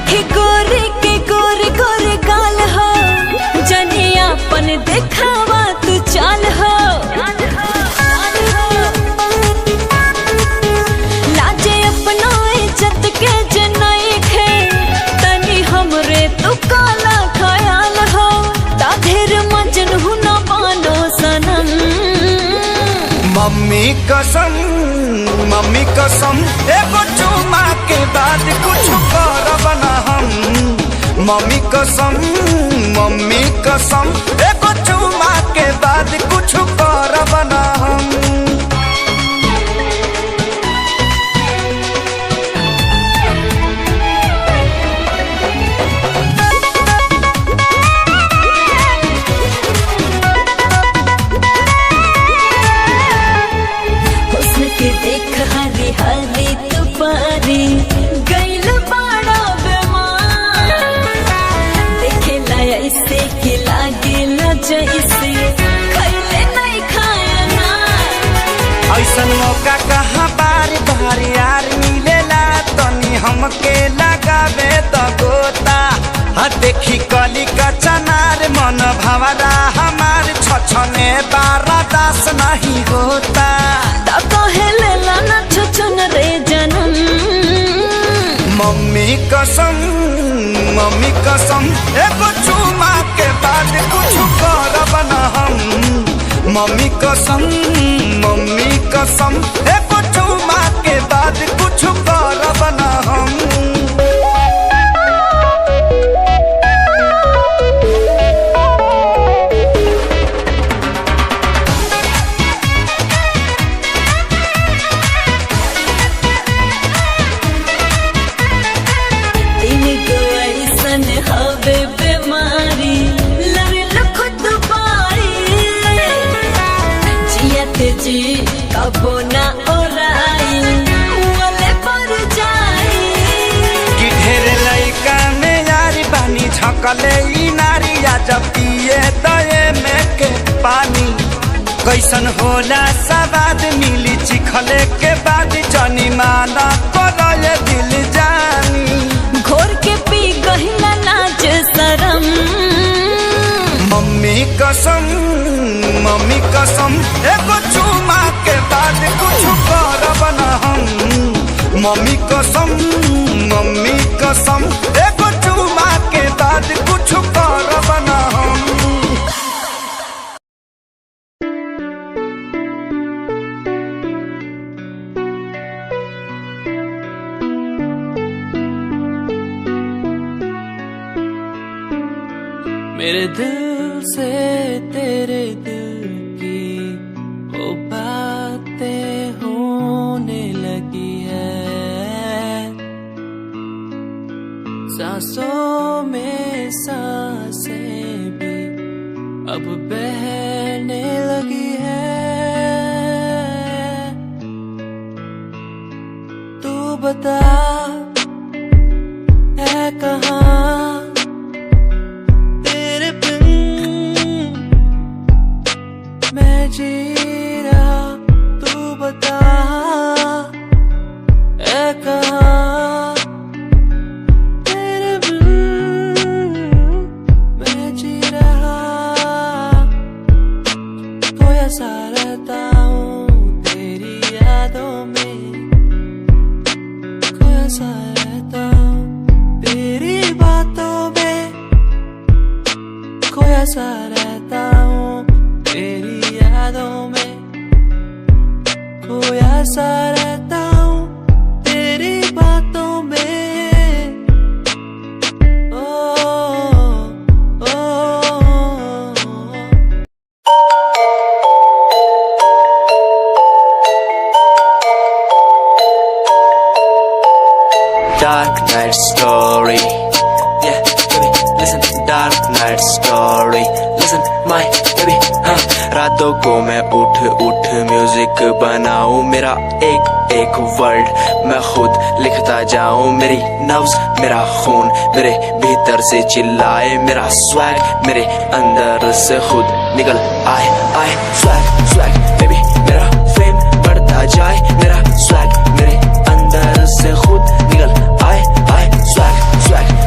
देखी गोरे के गोरे गोरे गाल हो जनिया पन देखावा तू चाल हो लाजे अपना इज्जत के जनई खे तनी हमरे तू काला ख्याल हो ताधेर मजनू न बानो सनम मम्मी कसम एगो चुमा के बाद कुछ करब ना हम। मम्मी कसम एगो चुमा के बाद कुछ करब ना हम। देख हरी हरी तुपारी गैल बाड़ा बेमार देखे लाया इसे कि लागिल जैसे खैले नहीं खाया ना ऐसन मौका कहाँ बारी बारी यार मिलेला तनी हमके लगावे तो गोता देखी कली का चनार मन भवरा हमार छछने बारा दास नहीं होता रे जनम मम्मी कसम एगो चुमा के बाद कुछ करब ना हम। मम्मी कसम एगो चुमा के बाद कुछ करब ना हम। कबो ना ओराई वाले पर जाई कि ढेर लइका में यारी बानी झकले ई नारिया जब पिए दए में के पानी कैसन होला सवाद मिली चिखले के बाद जनी माना करले दिल जानी घोर के पी गहिला लाज शरम मम्मी कसम एगो चुमा के बाद कुछ करब ना हम। मम्मी कसम एगो चुमा के बाद कुछ करब ना हम। मेरे दिल से तेरे दिल की वो बातें होने लगी है सांसों में सांसें भी अब बहने लगी है तू बता है कहाँ जी रहा तू बता है कहाँ तेरे बिन मैं जी रहा खोया सा रहता हूँ तेरी यादों में खोया सा रहता हूँ तेरी बातों में खोया सा रहता हूँ तेरी यादों में खोया सा रहता हूँ तेरी बातों में ओ ओ Dark night story, yeah, baby, listen, dark night story, listen, my baby, रातों को मैं उठ उठ म्यूजिक बनाऊं मेरा एक एक वर्ड मैं खुद लिखता जाऊं मेरी नब्ज मेरा खून मेरे भीतर से चिल्लाए मेरा स्वैग मेरे अंदर से खुद निकल आए आए स्वैग स्वैग बेबी मेरा फेम बढ़ता जाए मेरा स्वैग मेरे अंदर से खुद निकल आए आए स्वैग स्वैग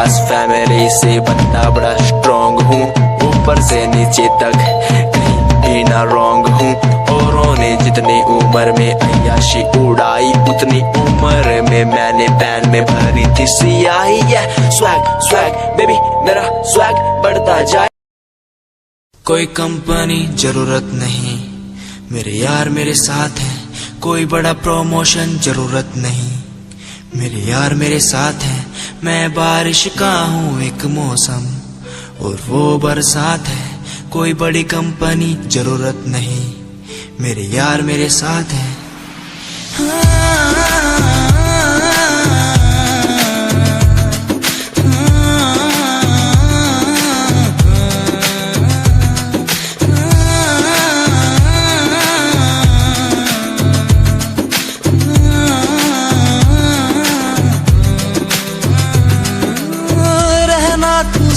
क्लास फैमिली से बनता बड़ा स्ट्रॉन्ग हूँ, ऊपर से नीचे तक कहीं भी ना रॉन्ग हूँ। औरों ने जितनी उम्र में अय्याशी उड़ाई, उतनी उम्र में मैंने पैन में भरी थी सियाही। स्वैग स्वैग बेबी मेरा स्वैग बढ़ता जाए। कोई कंपनी जरूरत नहीं, मेरे यार मेरे साथ हैं। कोई बड़ा प्रमोशन जरूरत नहीं, मेरे यार मेरे साथ हैं। मैं बारिश का हूँ एक मौसम और वो बरसात है। कोई बड़ी कंपनी जरूरत नहीं, मेरे यार मेरे साथ हैं।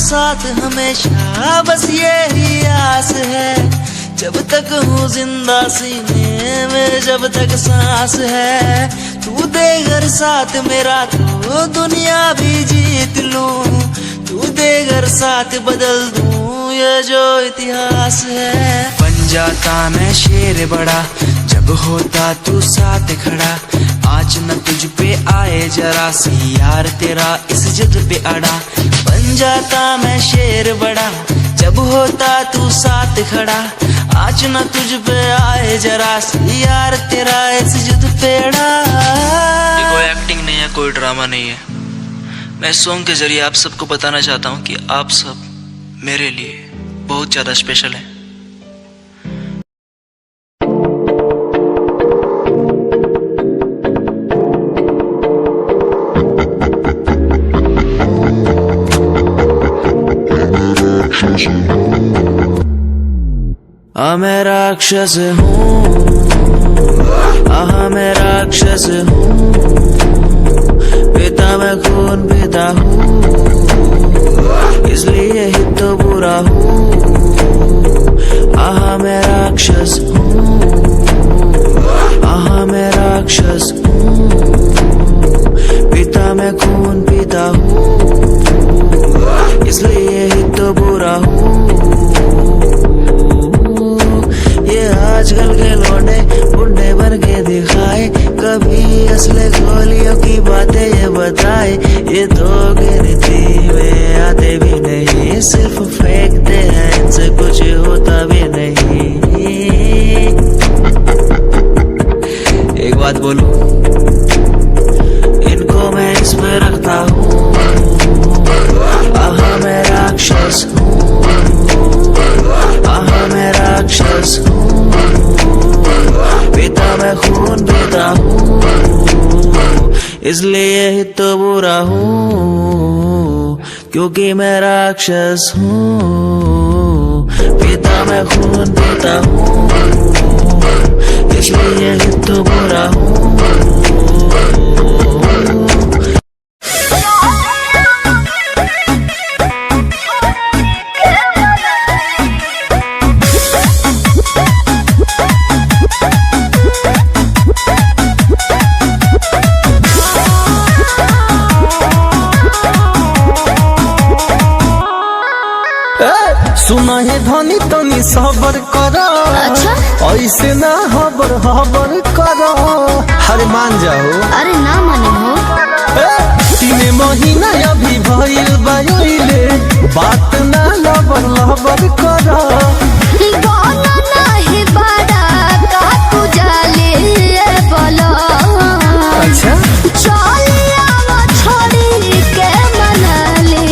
साथ हमेशा बस यही आस है, जब तक हूँ जिंदा सीने में, जब तक सांस है। तू दे घर साथ मेरा तो दुनिया भी जीत लूं, तू दे घर साथ बदल दूं ये जो इतिहास है। बन जाता मैं शेर बड़ा जब होता तू साथ खड़ा। आज न तुझ पे आए जरा सी यार तेरा इस जिद पे अड़ा। बन जाता मैं शेर बड़ा जब होता तू साथ खड़ा। आज न तुझ पे आए जरा सी यार तेरा इस जिद पे अड़ा। ये कोई एक्टिंग नहीं है, कोई ड्रामा नहीं है। मैं सॉन्ग के जरिए आप सबको बताना चाहता हूँ कि आप सब मेरे लिए बहुत ज्यादा स्पेशल है। मैं राक्षस हूँ, मैं राक्षस हूँ, पिता मैं खून पिता हूँ, इसलिए ही तो बुरा हूँ। मैं राक्षस हूँ, मैं राक्षस हूँ, पिता मैं खून पिता हूँ, इसलिए ही तो बुरा हूँ। आजकल के लौंडे बुढ़े बन के दिखाए, कभी असले गोलियों की बातें ये बताए। ये तो गिनती में आते भी नहीं, सिर्फ फेंकते हैं, इनसे कुछ होता भी नहीं। एक बात बोलूं, इनको मैं इस पे रखता हूँ। मैं राक्षस हूँ, मैं राक्षस हूँ, पिता मैं खून पीता हूँ, इसलिए ही तो बुरा हूँ, क्योंकि मैं राक्षस हूँ। पिता मैं खून पीता हूँ, इसलिए ही तो बुरा हूँ। सुना है धनी तनी सबर करो, अच्छा? ऐसे ना हबर हबर करो। हरे मान जाओ। अरे ना माने हो। 3 महीना अभी भइल बायोले, बात ना लबर लबर करो। गाना नाही बड़ा का तू जाले बोलो। अच्छा चलिया वो छोड़ी के मनाली,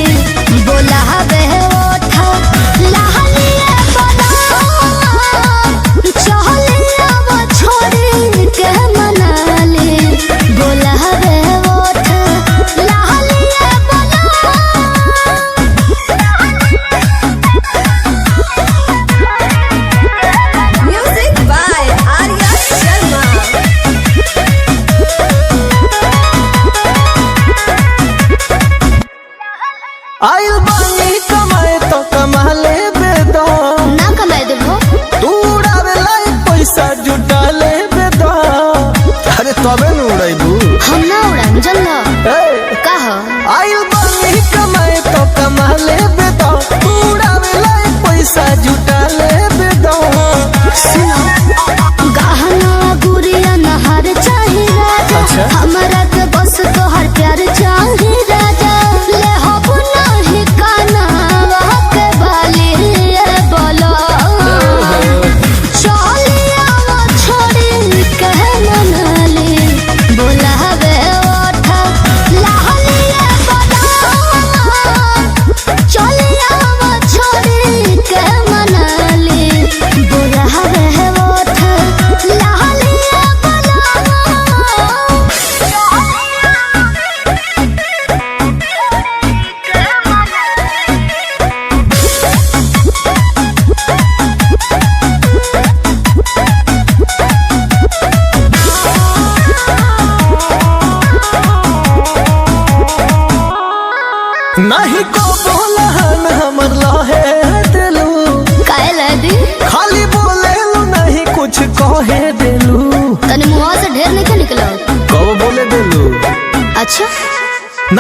बोला बे ओठा लहलिए बोलो। चलिया वो छोड़ी के मनाली, बोला बे ओठा लहलिए बोलो। Music by Arya Sharma. आइल बानी कमाए तो कमा ले बेदो, ना कमाए देबो। तू उड़ावे लाई पैसा जुटा ले बेदो। अरे तबे न उड़ाइबू। हम ना उड़ान जल्ला। ए, कहा आइल बानी कमाए नहीं को बोलहन हमर लहे दिलू काहे दी खाली बोलेलू नहीं कुछ कहे दिलू तने मुंह से ढेर नहीं निकला कब बोले दिलू अच्छा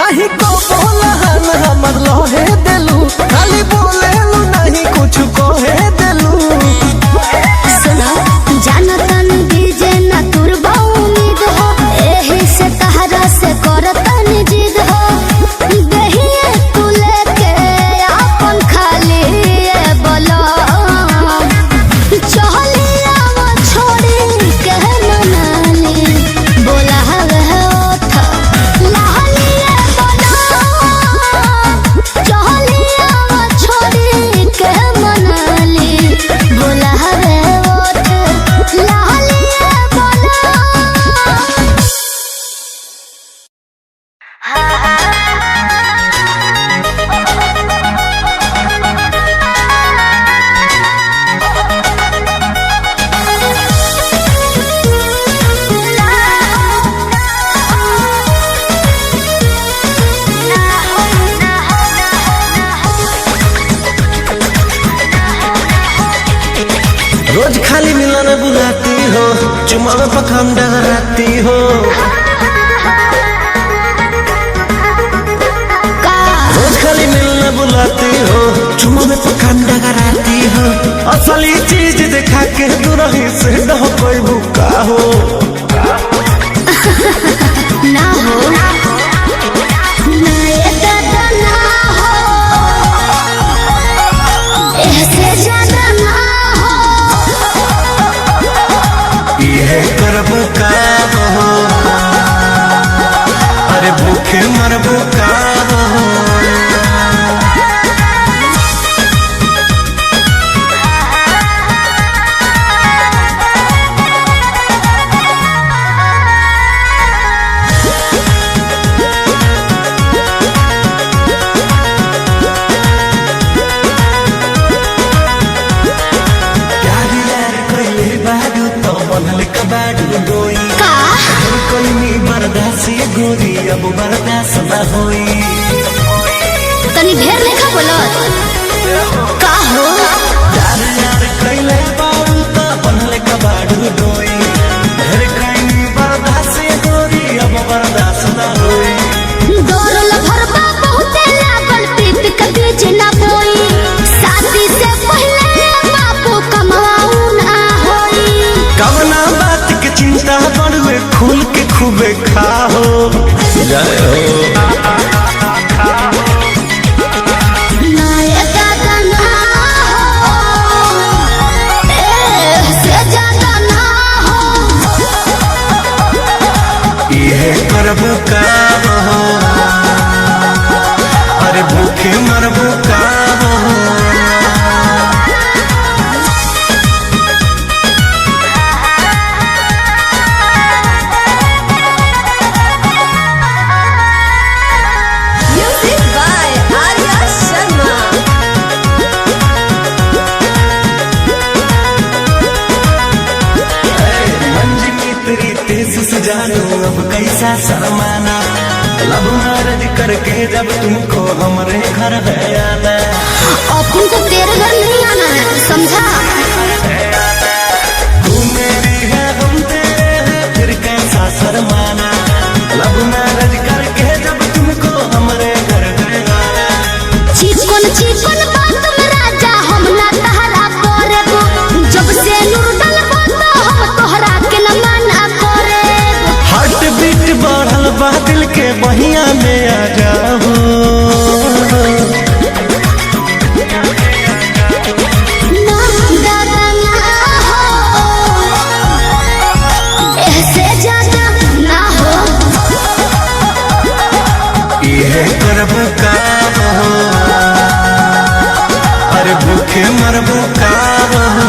नहीं को बोलहन हमर लहे दिलू खाली बोलेलू नहीं कुछ कहे दिलू सुना जानतन दीजे ना तुरबा उम्मीद हो एही से तहरा से करतन जिद हो दहिए तू लेके अपन खाली बोलो चहलिया वो छोड़ी के मनाली बोला हवे ओठ लालिए बोलो चहलिया वो छोड़ी के मनाली बोला हवे ओठ लालिए बोलो रोज खाली मिलने बुलाती हो चुमा में पखान डगराती हो रोज खाली मिलने बुलाती हो चुमा में पखान डगराती हो असली चीज दिखा के दूरही से न हो कोई भूखा हो ना हो ना ये दादा ना हो ऐसे ज्यादा ना ये करबू काम हो अरे भूखे मरबू काम हो गोरी अब बर्दाश्त न होई तनी ढेर लेखा बोलत का हो यार यार कैले बारू त बनले कबाड़ू डोई ढेर कैनी बर्दाश्त गोरी अब बर्दाश्त न होई दौड़ल भरबा बहुते लागल प्रीत के बीच ना बोई शादी से पहले बापू कमाऊ ना होई कवना बात के चिंता बड़ुए खुल के खूबे खाओ जय हो ना ये दादा ना हो से ज्यादा ना हो ये करबू काम हो अरे भूखे मरबू काम हो जानो अब कैसा शर्माना लब मैरिज करके जब तुमको हमारे घर है आना और तुमको तेरे घर नहीं आना है समझा तू मेरी है हम तेरे हैं फिर कैसा शर्माना लब मैरिज करके जब तुमको हमारे घर है आना चिकन बात में राजा हम ना तहरा करेबो जब से नूर डलबो तो हम तोहरा के न माना करेबो हार्ट बीट बढ़ल बा दिल के बहिया में आ जाओ ना दादा ना हो ऐसे ज्यादा ना हो ये करबू काम हो अरे भूखे मरबू काम हो